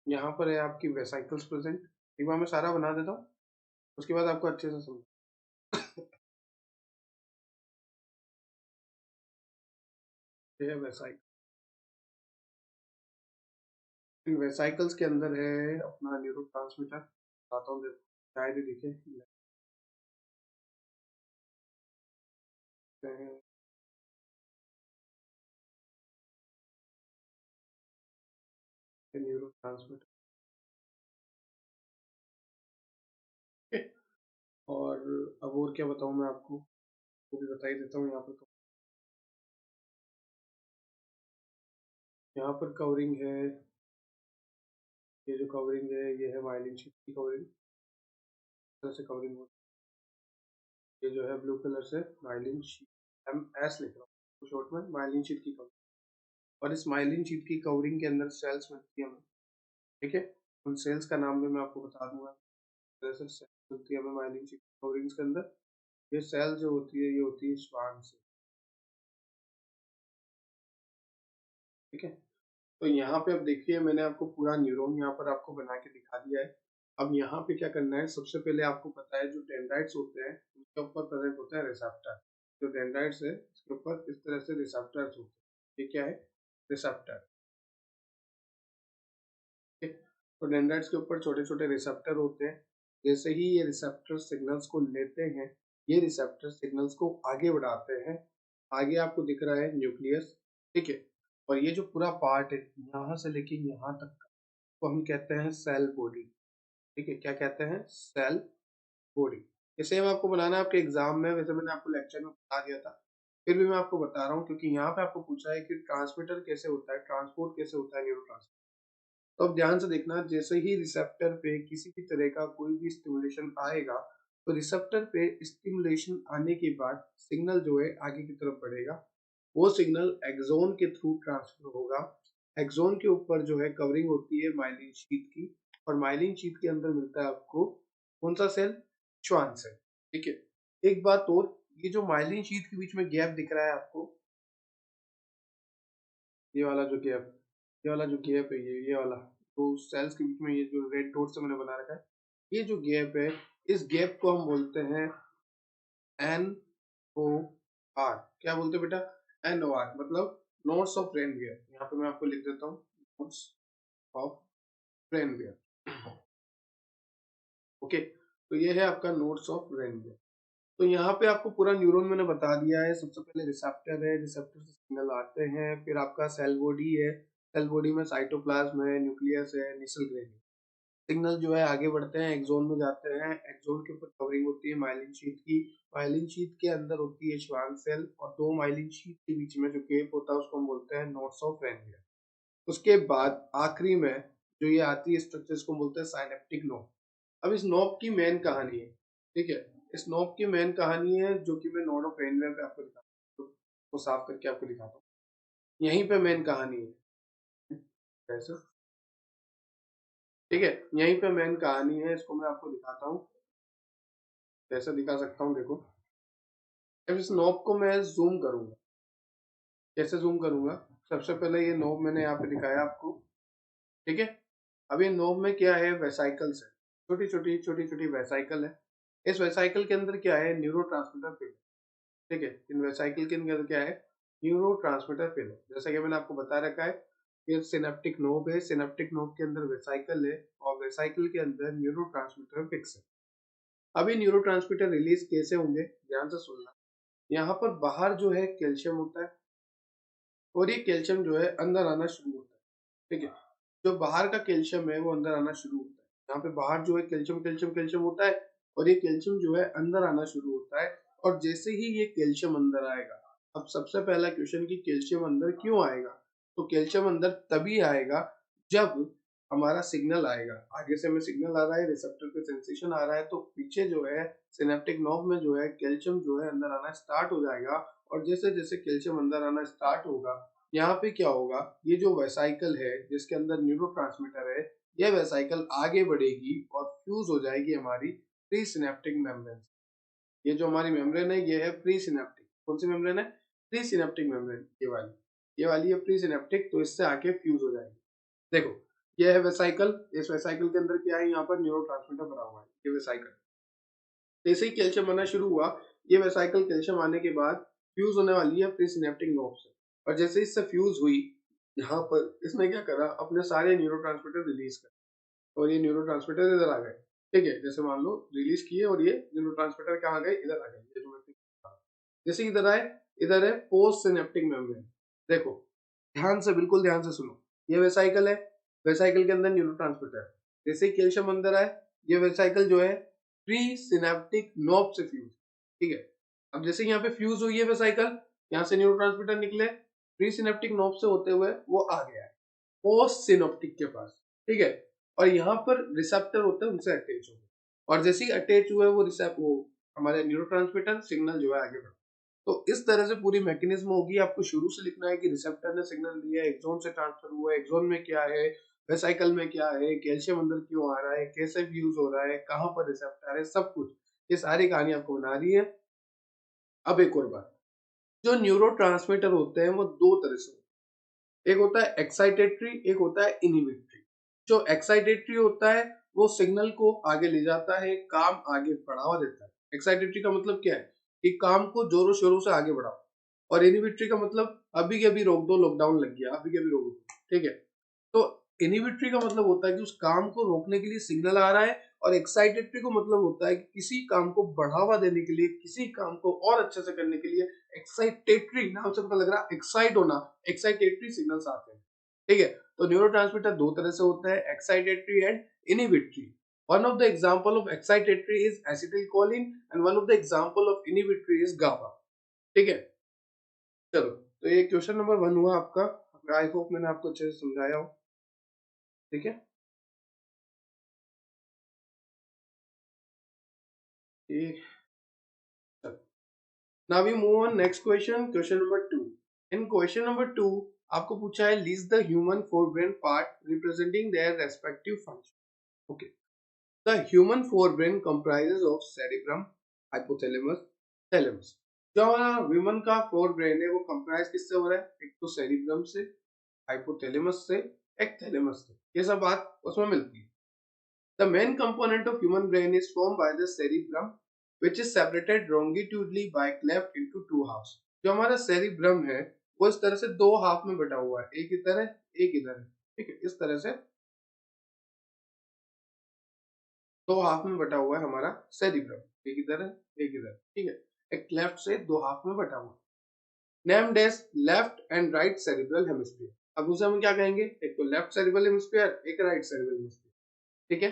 यहाँ पर है आपकी वेसाइकल्स प्रेजेंट। एक बार मैं सारा बना देता हूँ, उसके बाद आपको अच्छे से समझ। ये है वेसाइकल। इन वेसाइकल्स के अंदर है अपना न्यूरो ट्रांसमीटर। बताता हूँ, देखो शायद ही दिखे। न्यूरो ट्रांसमीटर, और अब और क्या बताऊँ मैं आपको, वो भी बता ही देता हूँ। यहाँ पर तो, यहाँ पर कवरिंग है। ये जो कवरिंग है, ये है माइलिन शीट की कवरिंग। तरह से कवरिंग हो, ये जो है ब्लू कलर से माइलिन शीट, MS लिख रहा हूँ शॉर्ट में, माइलिन शीट की कवरिंग। और इस माइलिन शीट की कवरिंग के अंदर सेल्स मिलती है हमें। ठीक है, उन सेल्स का नाम भी मैं आपको बता दूंगा। जैसे सेल्स मिलती है हमें माइलिन शीट कवरिंग्स के अंदर। ये सेल जो होती है, ये होती है श्वान से। ठीक है, तो यहाँ पे अब देखिए, मैंने आपको पूरा न्यूरॉन यहाँ पर आपको बना के दिखा दिया है। अब यहाँ पे क्या करना है, सबसे पहले आपको पता है जो डेंड्राइट्स होते हैं उनके ऊपर प्रेजेंट होता है रिसेप्टर। जो डेंड्राइट्स है उसके ऊपर इस तरह से रिसेप्टर्स होते हैं। ये क्या है, रिसेप्टर। ठीक है, तो डेंड्राइट्स के ऊपर छोटे छोटे रिसेप्टर होते हैं। जैसे ही ये रिसेप्टर सिग्नल्स को लेते हैं, ये रिसेप्टर सिग्नल्स को आगे बढ़ाते हैं। आगे आपको दिख रहा है न्यूक्लियस। ठीक है, और ये जो पूरा पार्ट है यहाँ से लेके यहाँ तक को हम कहते हैं सेल बॉडी। ठीक है, क्या कहते हैं, सेल बॉडी। ये सेम आपको बनाना है आपके एग्जाम में, वैसे मैंने आपको लेक्चर में बता दिया था, फिर भी मैं आपको बता रहा हूँ क्योंकि यहाँ पे आपको पूछा है कि ट्रांसमीटर कैसे होता है, ट्रांसपोर्ट कैसे होता है न्यूरो। तो अब ध्यान से देखना, जैसे ही रिसेप्टर पे किसी भी तरह का कोई भी स्टिमुलेशन आएगा, तो रिसेप्टर पे स्टिमुलेशन आने के बाद सिग्नल जो है आगे की तरफ बढ़ेगा। वो सिग्नल एक्सोन के थ्रू ट्रांसफर होगा। एक्सोन के ऊपर जो है कवरिंग होती है माइलिन शीट की, और माइलिन शीट के अंदर मिलता है आपको कौन सा सेल, श्वान सेल। ठीक है, एक बात और, ये जो माइलिन शीट के बीच में गैप दिख रहा है आपको, ये वाला जो गैप, ये वाला जो गैप है, ये वाला, तो सेल्स के बीच में ये जो रेड डॉट से मैंने बना रखा है, ये जो गैप है, इस गैप को हम बोलते हैं NOR। क्या बोलते हैं बेटा, NOR मतलब नोट्स ऑफ रेनवियर। यहाँ पे मैं आपको लिख देता हूँ, नोट्स ऑफ रेनवियर। ओके, तो ये है आपका नोट्स ऑफ रेनवियर। तो यहाँ पे आपको पूरा न्यूरॉन मैंने बता दिया है। सबसे पहले रिसेप्टर है, रिसेप्टर से सिग्नल आते हैं, फिर आपका सेल बॉडी है, सेल बॉडी में साइटोप्लाज्म है, न्यूक्लियस है, निसल ग्रेन्यूल। सिग्नल जो है आगे बढ़ते हैं, एक्सोन में जाते हैं। एक्सोन के ऊपर कवरिंग होती है माइलिन शीट की। माइलिन शीट के अंदर होती है श्वान सेल, और दो माइलिन शीट के बीच में जो गैप होता है उसको हम बोलते हैं नोट्स ऑफ रेनवियर। उसके बाद आखिरी में जो ये आती है स्ट्रक्चर, इसको बोलते हैं साइनेप्टिक नोब। अब इस नोब की मेन कहानी है, ठीक है, इस नोब की मेन कहानी है जो कि मैं नोड ऑफ रेनवियर पे आपको दिखाता हूँ, तो साफ करके आपको दिखाता हूँ। यहीं पे मेन कहानी है, कैसे, ठीक है, यहीं पे मेन कहानी है, इसको मैं आपको दिखाता हूँ। कैसे दिखा सकता हूँ, देखो। अब इस नोब को मैं जूम करूंगा, कैसे जूम करूंगा, सबसे पहले ये नोब मैंने यहाँ पे दिखाया आपको। ठीक है, अभी नोब में क्या है, वेसाइकल्स है, छोटी छोटी वेसाइकल है। इस वेसाइकल के अंदर क्या है, न्यूरोट्रांसमीटर फील्ड। ठीक है, इन वेसाइकल के अंदर क्या है, न्यूरोट्रांसमीटर फील्ड। जैसा कि मैंने आपको बता रखा है, ये सिनेप्टिक नोब है, सिनेप्टिक नोब के अंदर वेसाइकल है और वेसाइकल के अंदर न्यूरोट्रांसमीटर फिक्स है। अभी न्यूरोट्रांसमीटर रिलीज कैसे होंगे, ध्यान से सुनना। यहाँ पर बाहर जो है कैल्शियम होता है और ये कैल्शियम जो है अंदर आना शुरू होता है। ठीक है, जो बाहर का कैल्शियम है वो अंदर आना शुरू होता है। यहाँ पे बाहर जो है कैल्शियम कैल्शियम कैल्शियम होता है और ये कैल्शियम जो है अंदर आना शुरू होता है। और जैसे ही ये कैल्शियम अंदर आएगा, अब सबसे पहला क्वेश्चन कि कैल्शियम अंदर क्यों आएगा, तो कैल्शियम अंदर तभी आएगा जब हमारा सिग्नल आएगा, आगे से हमें सिग्नल आ रहा है, रिसेप्टर पे सेंसेशन आ रहा है, तो पीछे जो है सिनेप्टिक नॉब में जो है कैल्शियम जो है अंदर आना स्टार्ट हो जाएगा। और जैसे जैसे कैल्शियम अंदर आना स्टार्ट होगा, यहाँ पे क्या होगा, ये जो वेसाइकल है जिसके अंदर न्यूरोट्रांसमीटर है, यह वेसाइकल आगे बढ़ेगी और फ्यूज हो जाएगी हमारी प्री सिनेप्टिक मेम्ब्रेन। ये जो हमारी मेम्ब्रेन है ये है प्री सिनेप्टिक। कौन सी मेम्ब्रेन है, प्री सिनेप्टिक मेम्ब्रेन, ये वाली है प्री सिनेप्टिक, तो इससे आके फ्यूज हो जाएगी। देखो, ये है वेसाइकल, इस वेसाइकल के अंदर क्या है, यहाँ पर न्यूरोट्रांसमीटर भरा हुआ है, ये वेसाइकल। जैसे ही कैल्शियम आना शुरू हुआ, ये वेसाइकल कैल्शियम आने के बाद फ्यूज होने वाली है प्री सिनेप्टिक नोड से। और जैसे इससे फ्यूज हुई, यहाँ पर इसने क्या करा, अपने सारे न्यूरोट्रांसमीटर रिलीज कर, और ये न्यूरोट्रांसमीटर इधर आ गए। ठीक है, जैसे मान लो रिलीज किए और ये न्यूरोट्रांसमीटर कहाँ गए, इधर आ गए। ये जो मैं जैसे इधर आए, इधर है पोस्ट सिनेप्टिक मेम्ब्रेन। देखो ध्यान से, बिल्कुल ध्यान से सुनो, ये वेसाइकल है, वेसाइकल के अंदर न्यूरोट्रांसमीटर है। जैसे ही कैल्शियम अंदर आए, ये वेसाइकल जो है प्री सिनेप्टिक नोब से फ्यूज। ठीक है, अब जैसे यहाँ पे फ्यूज हुई है वेसाइकल, यहाँ से न्यूरोट्रांसमीटर निकले, प्री सिनेप्टिक नोब से होते हुए वो आ गया है पोस्ट सिनेप्टिक के पास। ठीक है, और यहाँ पर रिसेप्टर होते हैं, उनसे अटैच हो गए, और जैसे ही अटैच हुए वो हमारे न्यूरोट्रांसमीटर सिग्नल जो है आगे बढ़ा। तो इस तरह से पूरी मैकेनिज्म होगी। आपको शुरू से लिखना है कि रिसेप्टर ने सिग्नल दिया, एक्सोन से ट्रांसफर हुआ, एक्सोन में क्या है, वेसाइकल में क्या है, कैल्शियम अंदर क्यों आ रहा है, कैसे फ्यूज हो रहा है, कहाँ पर रिसेप्टर है, सब कुछ ये सारी कहानी आपको बना रही है। अब एक और बात, जो न्यूरोट्रांसमीटर होते हैं वो दो तरह से होते हैं, एक होता है एक्साइटेटरी, एक होता है इनहिबिटरी। जो एक्साइटेटरी होता है वो सिग्नल को आगे ले जाता है, काम आगे बढ़ावा देता है। एक्साइटेटरी का मतलब क्या है, कि काम को जोरों शोरों से आगे बढ़ाओ। और इनहिबिटरी का मतलब अभी के अभी रोक दो, लॉकडाउन लग गया, अभी के अभी रोक दो। ठीक है, तो इनहिबिटरी का मतलब होता है कि उस काम को रोकने के लिए सिग्नल आ रहा है, और एक्साइटेटरी को मतलब होता है कि किसी काम को बढ़ावा देने के लिए, किसी काम को और अच्छे से करने के लिए एक्साइटेटरी, नाम से पता लग रहा है एक्साइट होना, एक्साइटेटरी सिग्नल्स आते हैं। ठीक है, तो न्यूरोट्रांसमीटर दो तरह से होता है, excitatory and inhibitory. One of the example of excitatory is acetylcholine and one of the example of inhibitory is GABA. ठीक है, चलो, तो ये क्वेश्चन नंबर 1 हुआ आपका। आई होप मैंने आपको अच्छे से समझाया हो। ठीक है, ये now we move on next question, question number 2. In question number 2 आपको पूछा है list the human forebrain part representing their respective function. Okay, the human forebrain comprises of cerebrum, hypothalamus, thalamus. जो हमारा ह्यूमन का फोर ब्रेन है वो comprise किससे हो रहा है, एक तो सेरिब्रम से, हाइपोथैलेमस से, एक थैलेमस से, ये सब बात उसमें मिलती है। The main component of human brain is formed by the cerebrum, which is separated longitudinally by cleft into two halves. जो हमारा सेरिब्रम है वो इस तरह से दो हाफ में बटा हुआ है, एक इधर है, एक इधर है। ठीक है, इस तरह से दो हाफ में बटा हुआ है हमारा सेरिब्रम, एक इधर है, एक इधर। ठीक है, एक लेफ्ट से दो हाफ में बटा हुआ है, named as left and right cerebral hemisphere. अब उसे हम क्या कहेंगे, एक तो लेफ्ट सेरिब्रल हेमिस्फीयर, एक राइट सेरिब्रल हेमिस्फीयर। ठीक है,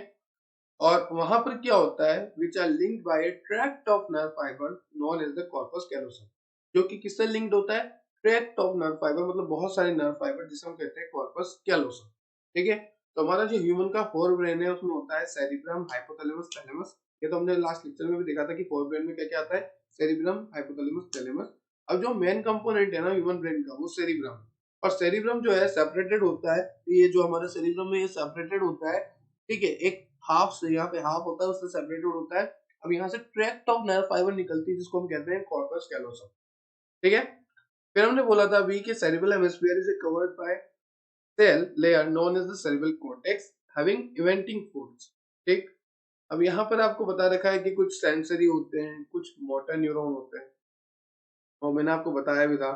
और वहां पर क्या होता है, which are linked by a tract of nerve fibre known as the corpus callosum, जो कि किससे लिंक्ड होता है, ट्रैक्ट ऑफ नर्व फाइबर, मतलब बहुत सारे नर्व फाइबर जिसे हम कहते हैं कॉर्पस कैलोसम। ठीक है, तो हमारा जो ह्यूमन का फोर ब्रेन है उसमें होता है सेरिब्रम, हाइपोथैलेमस, थैलेमस। ये तो हमने लास्ट लेक्चर में भी देखा था कि फोर ब्रेन में क्या क्या आता है, सेरिब्रम, हाइपोथैलेमस, थैलेमस। अब जो मेन कंपोनेंट है ना ह्यूमन ब्रेन का, वो सेरिब्रम, और सेरिब्रम जो है सेपरेटेड होता है, ये जो हमारा सेरिब्रम है ये सेपरेटेड होता है। ठीक है, एक हाफ से, यहाँ पे हाफ होता है, उससे सेपरेटेड होता है। अब यहाँ से ट्रैक्ट ऑफ नर्व फाइबर निकलती है जिसको हम कहते हैं कॉर्पस कैलोसम। ठीक है, फिर हमने बोला था अभी कि cerebral hemisphere is covered by cell layer known as the cerebral cortex having eventing foods. ठीक, अब यहाँ पर आपको बता रखा है कि कुछ सेंसरी होते हैं, कुछ मोटर न्यूरॉन होते हैं, और मैंने आपको बताया भी था,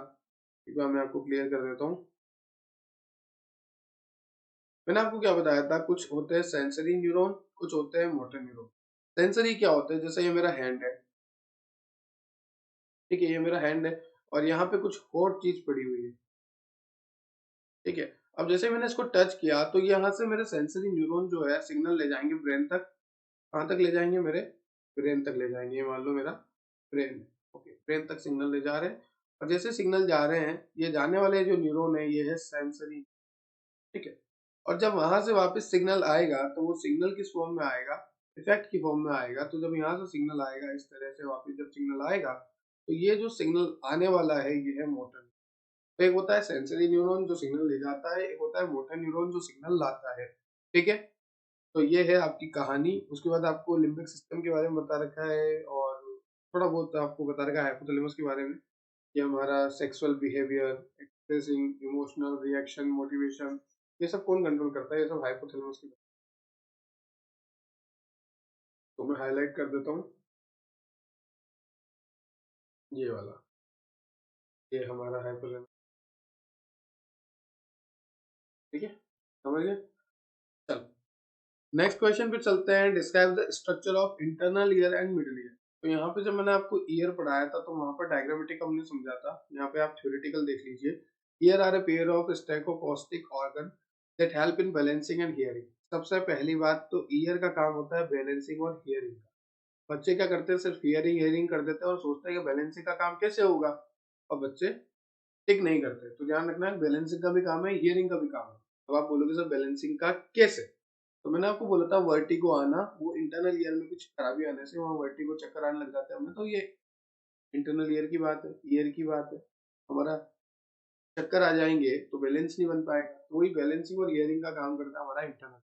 एक बार मैं आपको क्लियर कर देता हूँ। मैंने आपको क्या बताया था, कुछ होते हैं सेंसरी न्यूरॉन, कुछ होते हैं मोटर न्यूरॉन। सेंसरी क्या होते हैं, जैसे ये मेरा हैंड है, ठीक है, ये मेरा हैंड है और यहाँ पे कुछ हॉट चीज पड़ी हुई है, ठीक है। अब जैसे मैंने इसको टच किया तो यहाँ से मेरे सेंसरी न्यूरॉन जो है सिग्नल ले जाएंगे ब्रेन तक। कहाँ तक ले जाएंगे, मेरे ब्रेन तक ले जाएंगे। ये मान लो मेरा ब्रेन, ओके, ब्रेन तक सिग्नल ले जा रहे हैं। और जैसे सिग्नल जा रहे हैं, ये जाने वाले जो न्यूरॉन है ये है सेंसरी, ठीक है। और जब वहां से वापस सिग्नल आएगा तो वो सिग्नल किस फॉर्म में आएगा, इफेक्ट की फॉर्म में आएगा। तो जब यहाँ से सिग्नल आएगा इस तरह से वापस जब सिग्नल आएगा तो ये जो सिग्नल आने वाला है ये है मोटर। तो एक होता है सेंसरी न्यूरॉन जो सिग्नल ले जाता है, एक होता है मोटर न्यूरॉन जो सिग्नल लाता है, ठीक है। तो ये है आपकी कहानी। उसके बाद आपको लिम्बिक सिस्टम के बारे में बता रखा है और थोड़ा बहुत आपको बता रखा है हाइपोथैलेमस के बारे में, कि हमारा sexual behaviour, expressing emotional reaction, motivation, ये सब कौन कंट्रोल करता है, ये सब हाइपोथैलेमस की। तो मैं हाईलाइट कर देता हूँ ये वाला, ये हमारा हाइपोथैलेमस, ठीक है, समझ गए। चलो नेक्स्ट क्वेश्चन पे चलते हैं। Describe the structure of internal ear and middle ear. तो यहाँ पे जब मैंने आपको ईयर पढ़ाया था तो वहां पर डायग्रामेटिक हमने समझा था, यहाँ पे आप थ्योरेटिकल देख लीजिए। Ear are a pair of statoacoustic organ that help in balancing and hearing. सबसे पहली बात तो ईयर का काम होता है बैलेंसिंग और हियरिंग का। बच्चे क्या करते हैं, सिर्फ हियरिंग हियरिंग कर देते हैं और सोचते हैं कि बैलेंसिंग का काम कैसे होगा, और बच्चे टिक नहीं करते। तो ध्यान रखना है बैलेंसिंग का भी काम है, हियरिंग का भी काम है। अब आप बोलोगे सर बैलेंसिंग का कैसे, तो मैंने आपको बोला था वर्टिगो आना, वो इंटरनल ईयर में कुछ खराबी आने से वहाँ वर्टिगो चक्कर आने लग जाते हैं हमें, तो ये इंटरनल ईयर की बात है, ईयर की बात है। हमारा चक्कर आ जाएंगे तो बैलेंस नहीं बन पाएगा, तो वही बैलेंसिंग और ईयरिंग का काम करता है हमारा इंटरनल।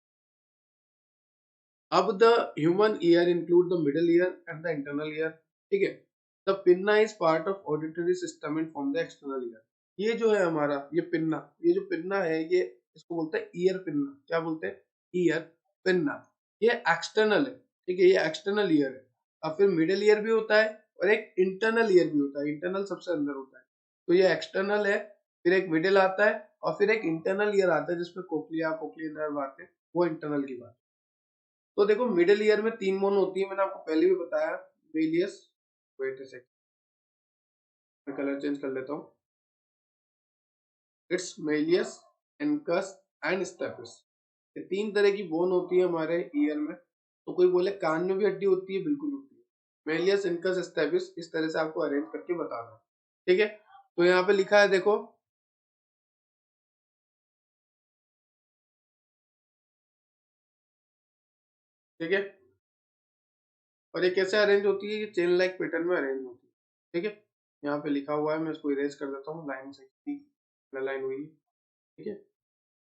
अब the human ear include the middle year and the internal year, ठीक है। The pinna is part of auditory system and from the external ear. ये जो है हमारा ये पिन्ना, ये जो पिन्ना है ये इसको बोलते हैं ईयर पिन्ना। क्या बोलते हैं, ईयर पिन्ना। ये एक्सटर्नल है, ठीक है, ये एक्सटर्नल ईयर है। अब फिर मिडिल ईयर भी होता है और एक इंटरनल ईयर भी होता है, इंटरनल सबसे अंदर होता है। तो ये एक्सटर्नल है, फिर एक मिडिल आता है और फिर एक इंटरनल ईयर आता है जिसमें कोक्लिया कोक्लियर नर्व आते हैं, वो इंटरनल की बात। तो देखो मिडिल ईयर में 3 बोन होती है, मैंने आपको पहले भी बताया। मेलियस, वेट अ सेकंड, मैं कलर चेंज कर लेता हूँ। It's malleus, incus and stapes. ये 3 तरह की बोन होती है हमारे ईयर में। तो कोई बोले कान में भी हड्डी होती है, बिल्कुल होती है। मेलियस, इनकस, स्टेपिस, इस तरह से आपको अरेंज करके बताना है, ठीक है। तो यहाँ पे लिखा है देखो, ठीक है। और ये कैसे अरेंज होती है, ये चेन लाइक पैटर्न में अरेंज होती है, ठीक है। यहाँ पे लिखा हुआ है, मैं इसको इरेज कर देता हूँ, लाइन से लाइन हुई, ठीक है।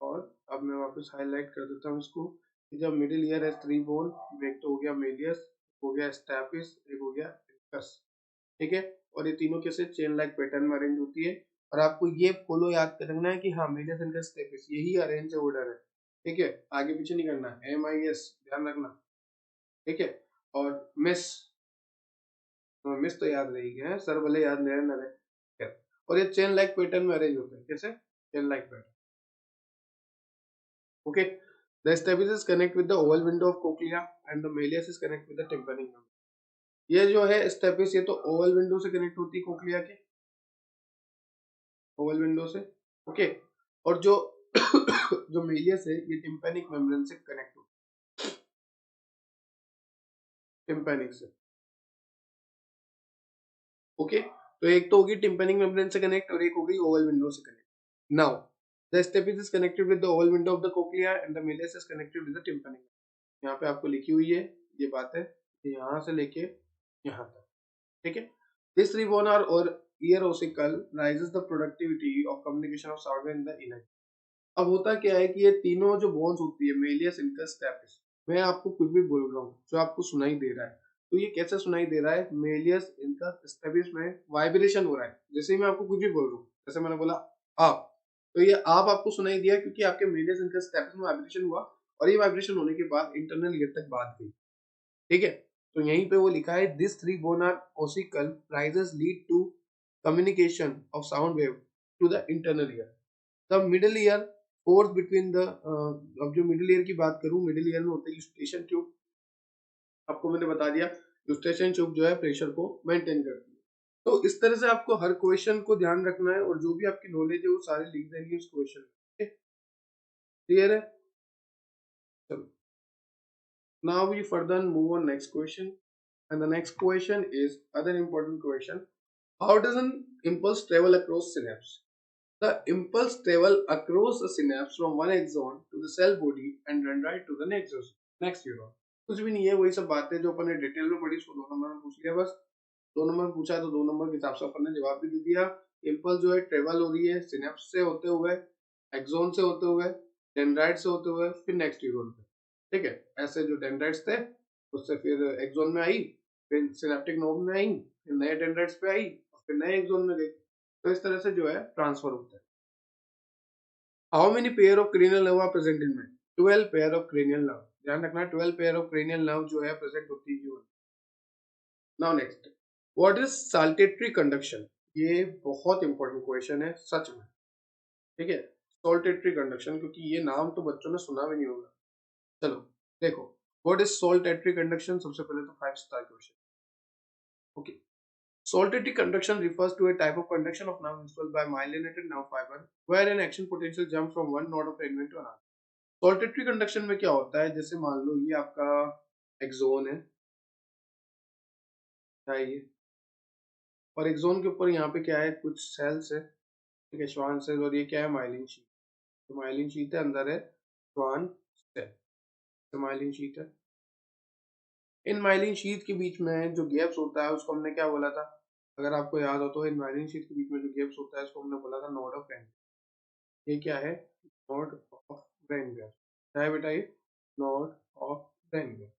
और अब मैं वापस हाईलाइट कर देता हूँ इसको, कि जब मिडिल ईयर है 3 बोन, एक तो हो गया मेलियस, हो गया स्टैपिस, एक हो गया इनकस, ठीक है। और ये तीनों कैसे चेन लाइक पैटर्न में अरेंज होती है। और आपको ये फॉलो याद करना है कि हाँ मेलियस इनकस स्टैपिस यही अरेंज ऑर्डर है, ठीक है, आगे पीछे नहीं करना है। MIS ध्यान रखना, ठीक है। और मिस, मिस तो याद रहेगी है, सर भले याद नहीं रहे ना रहे। और ये चेन लाइक पैटर्न में अरेंज होता है, कैसे, chain like pattern, okay. The stapes connect with the oval window of cochlea and the malleus is connect with the tympanic membrane. ये जो है स्टेपिस, ये तो ओवल विंडो से कनेक्ट होती है कोक्लिया के, ओवल विंडो से, ओके। और जो जो मेलियस है ये टिम्पैनिक मेम्ब्रेन से कनेक्ट होती है, टिम्पैनिक से, ओके। तो एक तो होगी टिम्पैनिक मेम्ब्रेन से कनेक्ट और एक होगी ओवल विंडो से कनेक्ट। Now the stapes is connected with the oval window of the cochlea and the malleus is connected with the tympanic. यहाँ पे आपको लिखी हुई है ये बात है, यहाँ से लेके यहाँ तक, ठीक है। This ribbon or ear ossicle rises the productivity of communication of sound in the inner. अब होता क्या है कि ये तीनों जो बोन्स होती है मेलियस, इनकस, स्टेपिस, मैं आपको कुछ भी बोल रहा हूँ जो आपको सुनाई दे रहा है, तो ये कैसे सुनाई दे रहा है, मेलियस, इनकस, स्टेपिस में वाइब्रेशन हो रहा है। जैसे ही मैं आपको कुछ भी बोल रहा हूँ, जैसे मैंने बोला आप, तो ये आप आपको सुनाई दिया क्योंकि आपके मेलियस, इनकस, स्टेपिस में वाइब्रेशन हुआ और ये वाइब्रेशन होने के बाद इंटरनल ईयर तक बात गई। ठीक है, तो यहीं पे वो लिखा है this three bone are ossicle raises lead to communication of sound wave to the internal ear. The middle ear force between the, अब जो मिडिल ईयर की बात करूं, मिडिल ईयर में होता है यूस्टेशन ट्यूब। आपको मैंने बता दिया यूस्टेशन ट्यूब जो है प्रेशर को मेंटेन करती है। तो इस तरह से आपको हर क्वेश्चन को ध्यान रखना है और जो भी आपकी नॉलेज है वो सारी लिख देंगे उस क्वेश्चन में। क्लियर है? चलो, now we further move on next question, and the next question is other important question. How does an impulse travel across synapse? The impulse travel across the synapse from one axon to the cell body and then right to the next neuron. कुछ भी नहीं है, वही सब बातें जो अपन ने detail में पढ़ी उसको 2 नंबर में पूछ लिया बस। 2 नंबर पूछा तो 2 नंबर के हिसाब से अपन ने जवाब भी दे दिया। इम्पल्स जो है ट्रेवल हो रही है सिनेप्स से होते हुए, एक्सोन से होते हुए, डेंड्राइट से होते हुए, फिर नेक्स्ट न्यूरॉन पे। ठीक है, ऐसे जो डेंड्राइट्स थे उससे फिर एक्सोन में आई, फिर सिनेप्टिक नोड में आई, फिर नए डेंड्राइट्स पे आई और फिर नए एक्सोन में गई। तो इस तरह से जो है ट्रांसफर होता है। How many pair of cranial nerve are present in man? 12 pair of cranial nerve. ध्यान रखना 12 पेयर ऑफ क्रेनियल नर्व जो है प्रेजेंट होती है। Now next, what is saltatory conduction? ये बहुत इंपॉर्टेंट क्वेश्चन है सच में। ठीक है, साल्टेटरी कंडक्शन, क्योंकि ये नाम तो बच्चों ने सुना भी नहीं होगा। चलो देखो, व्हाट इज साल्टेटरी कंडक्शन? सबसे पहले तो 5 star question. Okay, saltatory conduction refers to a type of conduction of nerve installed by myelinated nerve fiber where an action potential jumps from one node of element to another. Saltatory conduction में क्या होता है, जैसे मान लो ये आपका axon है, क्या है ये, और एक्सोन के ऊपर यहाँ पे क्या है, कुछ सेल्स है। ठीक है, श्वान सेल, और ये क्या है, माइलिन शीट। तो माइलिन शीट है, अंदर है श्वान सेल, तो माइलिन शीट है। इन माइलिन शीट के बीच में जो गैप्स होता है उसको हमने क्या बोला था, अगर आपको याद हो तो, इन माइलिन शीट के बीच में जो गैप्स होता है उसको हमने बोला था नोड ऑफ रेनवीयर। ये क्या है, नोड ऑफ रेनवीयर। क्या है बेटा ये, नोड ऑफ रेनवीयर।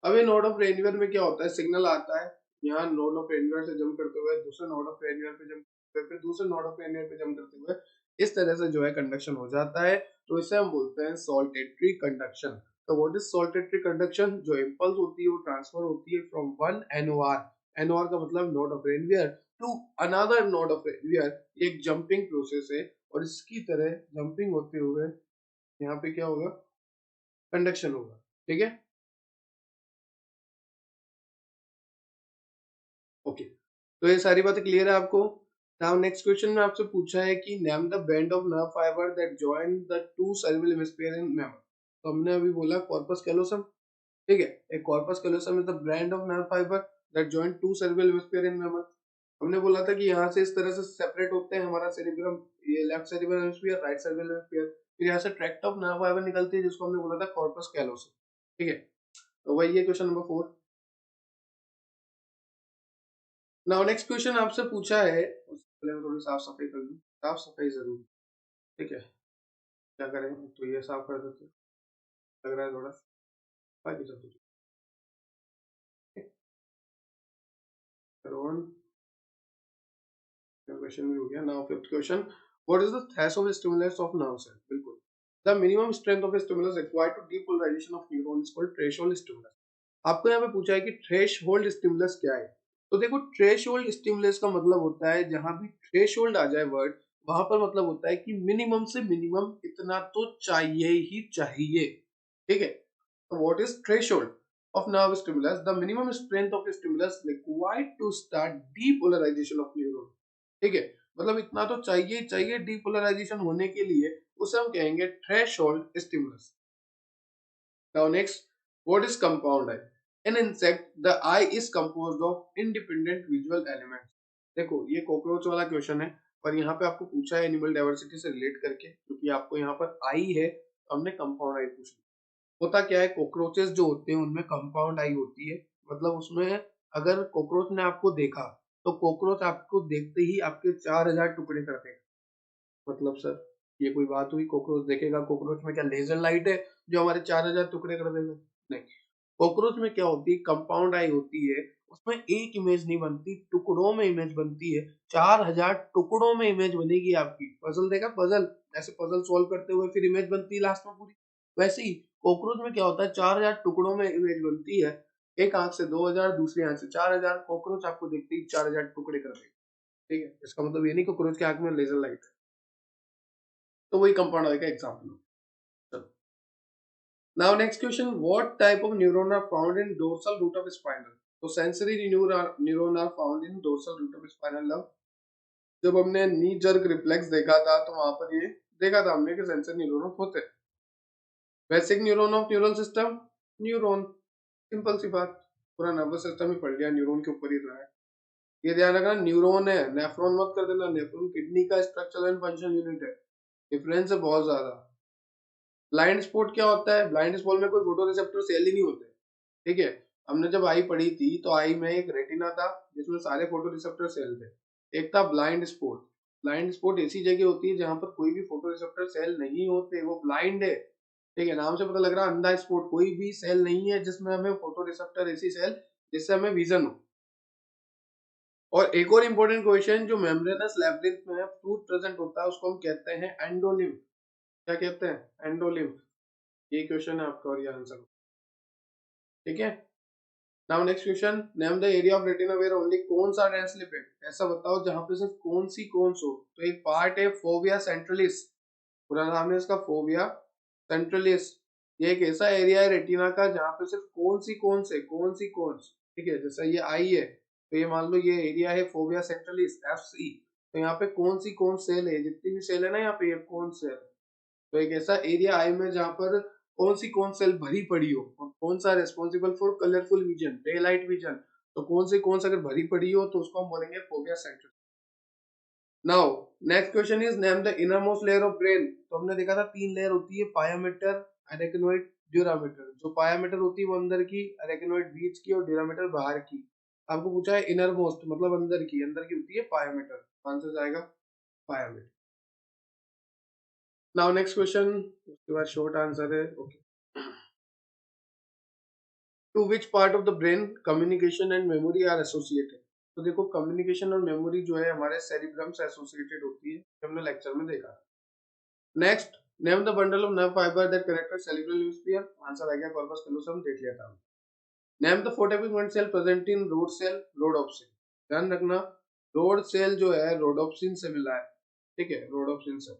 अब ये नोड ऑफ रेनवीयर में क्या होता है, सिग्नल आता है यहाँ नोड ऑफ रेनवीयर से जंप करते हुए दूसरे नोड ऑफ रेनवीयर पे जंप करते हुए, फिर दूसरे नोड ऑफ रेनवीयर पे जंप करते हुए, इस तरह से जो है कंडक्शन हो जाता है। तो इसे हम बोलते हैं सॉल्टेटरी कंडक्शन। तो व्हाट इज सॉल्टेटरी कंडक्शन? जो इंपल्स होती है वो ट्रांसफर होती है फ्रॉम वन एनओआर, एनओआर का मतलब node of Ranvier, to another node of Ranvier. एक जंपिंग प्रोसेस है और इसकी तरह जंपिंग होते हुए यहाँ पे क्या होगा, कंडक्शन होगा। ठीक है, ओके, तो ये सारी बातें क्लियर है आपको। नाउ नेक्स्ट क्वेश्चन में आपसे पूछा है कि name the band of nerve fibre that join the two cerebral hemisphere in mammal. तो हमने अभी बोला कॉर्पस कैलोसम। ठीक है, एक corpus callosum is the band of nerve fibre that join two cerebral hemisphere in mammal. हमने बोला था कि यहाँ से इस तरह से सेपरेट होते हैं हमारा सेरिब्रम, ये left cerebral hemisphere, right cerebral hemisphere, फिर यहाँ से ट्रैक्ट ऑफ नर्व फाइबर निकलती है जिसको हमने बोला था कॉर्पस कैलोसम। ठीक है, तो वही है question number 4। Now next question आपसे पूछा है, उससे पहले मैं थोड़ी साफ सफाई कर लूं। साफ सफाई जरूरी। ठीक है, क्या करें, तो ये साफ कर देते हैं। लग रहा है थोड़ा, बाकी सब कुछ क्वेश्चन भी हो गया। Now fifth question, what is the threshold stimulus of nerve cell? बिल्कुल, the minimum strength of a stimulus required to depolarization of neuron is called threshold stimulus. आपको यहाँ पे पूछा है कि थ्रेशोल्ड स्टिमुलस क्या है। तो देखो, थ्रेशोल्ड स्टिमुलस का मतलब होता है, जहां भी थ्रेशोल्ड आ जाए वर्ड, वहां पर मतलब होता है कि मिनिमम से मिनिमम इतना तो चाहिए ही चाहिए। ठीक है, तो what is threshold of nerve stimulus? The minimum strength of a stimulus required to start depolarization of neuron. ठीक है, मतलब इतना तो चाहिए चाहिए डीपोलराइजेशन होने के लिए, उसे हम कहेंगे threshold stimulus. Now next, what is compound eye? In insect, the eye is composed of independent visual elements. देखो, ये कॉकरोच वाला क्वेश्चन है, पर यहाँ पे आपको पूछा है एनिमल डाइवर्सिटी से रिलेट करके, क्योंकि आपको यहाँ पर आई है तो हमने कंपाउंड आई पूछ लिया। होता क्या है, कॉकरोचेस जो होते हैं उनमें कंपाउंड आई होती है, मतलब उसमें अगर कॉकरोच ने आपको देखा तो कॉकरोच आपको देखते ही आपके 4000 टुकड़े कर देगा। मतलब सर, ये कोई बात हुई, कॉकरोच देखेगा, कॉकरोच में क्या लेजर लाइट है जो हमारे 4000 टुकड़े कर देगा? नहीं, कॉकरोच में क्या होती है, कंपाउंड आई होती है, उसमें एक इमेज नहीं बनती, टुकड़ों में इमेज बनती है। 4000 टुकड़ों में इमेज बनेगी आपकी। पजल देखा, पजल, ऐसे पजल सॉल्व करते हुए फिर इमेज बनती है लास्ट में पूरी, वैसे ही कॉकरोच में क्या होता है, 4000 टुकड़ों में इमेज बनती है, एक आंख से 2000, दूसरी आंख से 4000, कॉकरोच आपको देखते ही 4000 टुकड़े कर देगा। ठीक है, इसका मतलब ये नहीं कॉकरोच की आंख में लेजर लाइट है, तो वही कंपाउंड आएगा एग्जाम्पल। चलो, now next question, what type of neuron are found in dorsal root of spinal. तो sensory neuron are found in dorsal root of spinal nerve. जब हमने नी जर्क रिफ्लेक्स देखा था तो वहां पर ये देखा था हमने कि सेंसरी न्यूरॉन होते हैं। Basic neuron of neural system, neuron, simple सी बात, पूरा नर्वस सिस्टम ही पढ़ लिया, न्यूरॉन के ऊपर ही रहा है। ये ध्यान रखना, न्यूरॉन है, नेफ्रॉन मत कर देना, नेफ्रॉन किडनी का स्ट्रक्चरल एंड फंक्शन यूनिट है, डिफरेंस है बहुत ज्यादा। ब्लाइंड स्पॉट क्या होता है, ब्लाइंड स्पॉट में कोई फोटो रिसेप्टर सेल ही नहीं होते। ठीक है, हमने जब आई पढ़ी थी तो आई में एक रेटिना था जिसमें सारे फोटो रिसेप्टर सेल थे, एक था ब्लाइंड स्पॉट। ब्लाइंड स्पॉट ऐसी जगह होती है जहां पर कोई भी फोटो रिसेप्टर सेल नहीं होते, वो ब्लाइंड है। ठीक है, नाम से पता लग रहा है अंधा स्पॉट, कोई भी सेल नहीं है जिसमें हमें फोटो रिसेप्टर, ऐसी सेल जिससे हमें विजन हो। और एक और इंपॉर्टेंट क्वेश्चन, जो मेम्ब्रेनस लैबिरिंथ में फ्लूइड प्रेजेंट होता है उसको हम कहते हैं एंडोलिम्फ। क्या कहते हैं, एंडोलिम्फ। ये क्वेश्चन है आपका और ये आंसर। ठीक है, now next question, name the area of retina where only cones are densely packed. ऐसा बताओ जहां पे सिर्फ कौन सी कोन्स हो। तो एक पार्ट है फोविया सेंट्रलिस, पूरा नाम है इसका फोविया सेंट्रलिस। ये एक ऐसा एरिया है रेटिना का जहां पे सिर्फ कौन सी कोन्स है, कौन सी कोन्स। ठीक है, जैसा ये आई है तो ये मान लो ये एरिया है फोविया सेंट्रलिस, FC। तो यहाँ पे कौन सी कौन सेल है, जितनी भी सेल है ना यहाँ पे, ये कौन सेल। तो एक ऐसा एरिया आई में जहां पर कौन सेल भरी पड़ी हो, और कौन सा responsible for colourful vision, day light vision. तो कौन सी अगर भरी पड़ी हो तो उसको हम बोलेंगे fovea central. Now next question is name the inner most layer of brain. तो हमने देखा था 3 लेयर होती है, पायामीटर, अरेक्नोइड, ड्यूरामीटर। जो पायामीटर होती है वो अंदर की, अरेक्नोइड बीच की और ड्यूरामीटर बाहर की। आपको पूछा है इनर मोस्ट मतलब अंदर की होती है पायामीटर, आंसर जाएगा पायामीटर। नाउ नेक्स्ट क्वेश्चन, उसके बाद शॉर्ट आंसर है, okay. To which part of the brain communication and memory are associated. तो देखो, कम्युनिकेशन और मेमोरी जो है हमारे सेरिब्रम से एसोसिएटेड होती है, हमने लेक्चर में देखा। Next, name the bundle of nerve fibre that connect cerebral hemisphere. Answer आ गया कॉर्पस कैलोसम, देख लिया था। Name the four pigment cell present in rod cell, rhodopsin. ध्यान रखना, रोड सेल जो है रोडोप्सिन से मिला है। ठीक है, रोडोप्सिन से।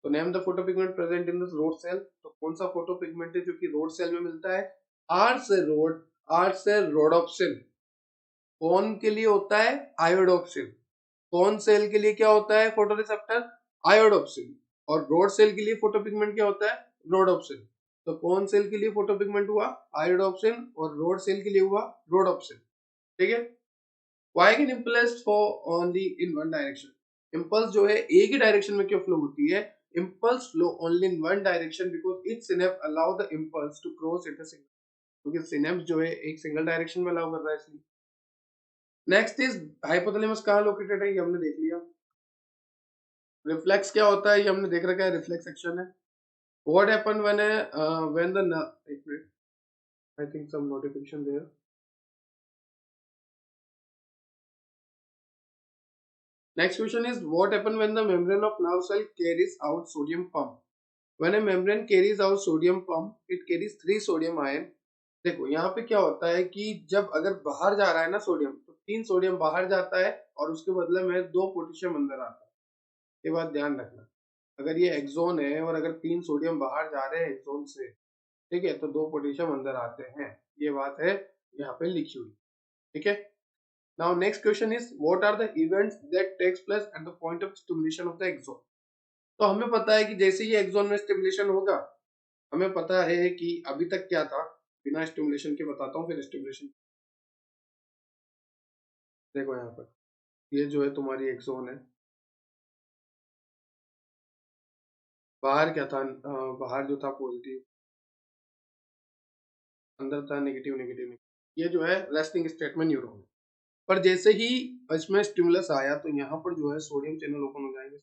तो name the photopigment present in the rod cell. तो कौन सा फोटोपिगमेंट है जो कि रोड सेल में मिलता है, आर से रोड, आर से रोडोप्सिन। कौन के लिए होता है, आयोडोप्सिन। कौन सेल के लिए क्या होता है फोटोरिसेप्टर, आयोडोप्सिन। और रोड सेल के लिए फोटोपिगमेंट क्या होता है, रोडोप्सिन। तो कौन सेल के लिए फोटोपिगमेंट हुआ, आयोडोप्सिन, और रोड सेल के लिए हुआ रोडोप्सिन। ठीक है, why can impulse flow only in one direction. Impulse जो है एक ही डायरेक्शन में क्यों फ्लो होती है, impulse flow only in one direction because it synapse allow the impulse to cross it single, क्योंकि सिनेप्स जो है एक सिंगल डायरेक्शन में अलाउ कर रहा है इसलिए। नेक्स्ट इज हाइपोथैलेमस कहाँ लोकेटेड है, ये हमने देख लिया। रिफ्लेक्स क्या होता है ये हमने देख रखा है, रिफ्लेक्स एक्शन है। व्हाट हैपन व्हेन द, एक मिनट, I think some notification there. Next question is what happen when the membrane of nerve cell carries out sodium pump. When a membrane carries out sodium pump it carries 3 sodium ion. देखो यहाँ पे क्या होता है कि जब अगर बाहर जा रहा है ना सोडियम, तो 3 सोडियम बाहर जाता है और उसके बदले में 2 पोटेशियम अंदर आता है। ये बात ध्यान रखना, अगर ये एक्सोन है और अगर 3 सोडियम बाहर जा रहे हैं एक्सोन से, ठीक है, तो 2 पोटेशियम अंदर आते हैं। ये बात है यहाँ पे लिखी हुई। ठीक है, now next question is what are the events that takes place at the point of stimulation of the axon. तो हमें पता है कि जैसे ही एक्सोन में स्टिमुलेशन होगा, हमें पता है कि अभी तक क्या था, बिना स्टिमुलेशन के बताता हूँ फिर स्टिमुलेशन। देखो यहाँ पर ये जो है तुम्हारी एक्सोन है, बाहर क्या था, बाहर जो था पॉजिटिव, अंदर था नेगेटिव नेगेटिव। ये जो है रेस्टिंग स्टेट में न्यूरॉन है। पर जैसे ही इसमें स्टिमुलस आया तो यहाँ पर जो है सोडियम चैनल ओपन हो जाएंगे,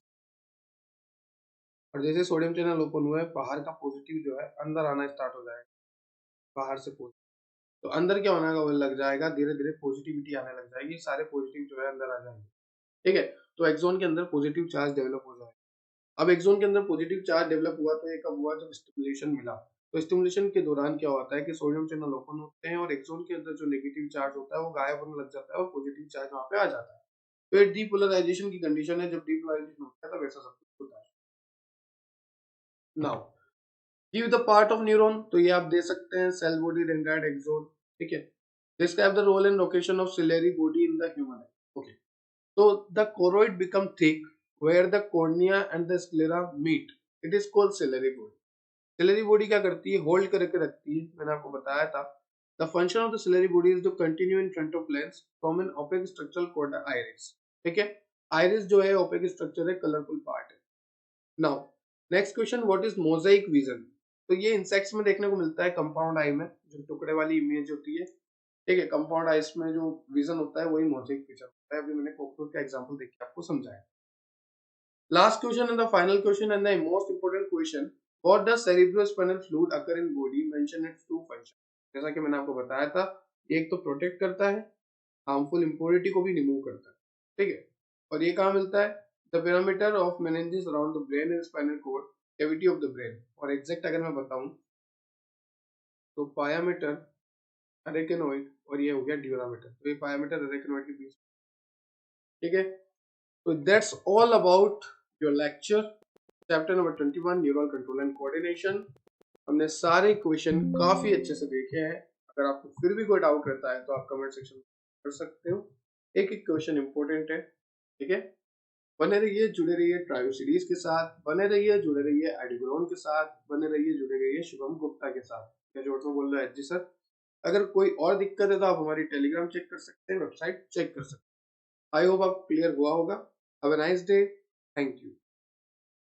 और जैसे सोडियम चैनल ओपन हुआ है बाहर का पॉजिटिव जो है अंदर आना स्टार्ट हो जाएगा, बाहर से पॉजिटिव। तो अंदर क्या होने का लग जाएगा, धीरे धीरे पॉजिटिविटी आने लग जाएगी, सारे पॉजिटिव जो है अंदर आ जाएंगे। ठीक है, तो एक्सोन के अंदर पॉजिटिव चार्ज डेवलप हो जाएगा। अब एक्सोन के अंदर पॉजिटिव चार्ज डेवलप हुआ तो ये कब हुआ, जब स्टिमुलेशन मिला। तो स्टिमुलेशन के दौरान क्या होता है कि सोडियम चैनल ओपन होते हैं और एक्सोन के अंदर जो नेगेटिव चार्ज होता है वो गायब होने लग जाता है और पॉजिटिव चार्ज वहां पे आ जाता है। तो ये डीपोलराइजेशन की कंडीशन है, जब डीपोलराइजेशन होता है तब ऐसा सब कुछ होता है। Now give the part of neuron, तो ये आप दे सकते हैं सेल बॉडी, डेंड्राइट, एक्सोन, ठीक है। Describe the role and location of ciliary body in the human eye. Okay, तो the choroid become thick where the cornea and the sclera meet, it is called ciliary body. Ciliary body क्या करती है, hold करके रखती है, मैंने आपको बताया था। The function of the ciliary body is to continue in front of lens from an opaque structure called iris, ठीक है। आइरिस जो है ओपेक स्ट्रक्चर है, कलरफुल पार्ट है। Now next question, what is mosaic vision? तो ये insects में देखने को मिलता है, कंपाउंड आई में जो टुकड़े वाली इमेज होती है, ठीक है। कंपाउंड आइज में जो विजन होता है वही मोजाइक विजन होता है। अभी मैंने कॉकरोच का एग्जांपल देख के आपको समझाया। Last question and the final question and the most important question, what does cerebrospinal fluid occur in body? Mention its two functions. जैसा कि मैंने आपको बताया था, एक तो प्रोटेक्ट करता है, हार्मफुल इंप्योरिटी को भी रिमूव करता है, ठीक है। और ये कहाँ मिलता है? The parameter of meninges around the brain and spinal cord, cavity of the brain. और एग्जैक्ट अगर मैं बताऊं तो पायामीटर, अरेकेनोइड और ये हो गया ड्यूरामीटर। तो ये पायामीटर अरेकेनोइड के बीच, ठीक है। So that's all about your lecture, chapter number 21, neural control and coordination. हमने सारे क्वेश्चन काफी अच्छे से देखे हैं। अगर आपको फिर भी कोई डाउट रहता है तो आप कमेंट सेक्शन में कर सकते हो। एक एक क्वेश्चन इंपॉर्टेंट है, ठीक है। बने रहिए, जुड़े रहिए ट्रायो सीरीज के साथ, बने रहिए, जुड़े रहिए एडिग्रॉन के साथ, बने रहिए, जुड़े रहिए शुभम गुप्ता के साथ। मैं जोर से बोल रहा है जी सर। अगर कोई और दिक्कत है तो आप हमारी टेलीग्राम चेक कर सकते हैं, वेबसाइट चेक कर सकते हैं। आई होप आपको क्लियर हुआ होगा। Have a nice day, thank you.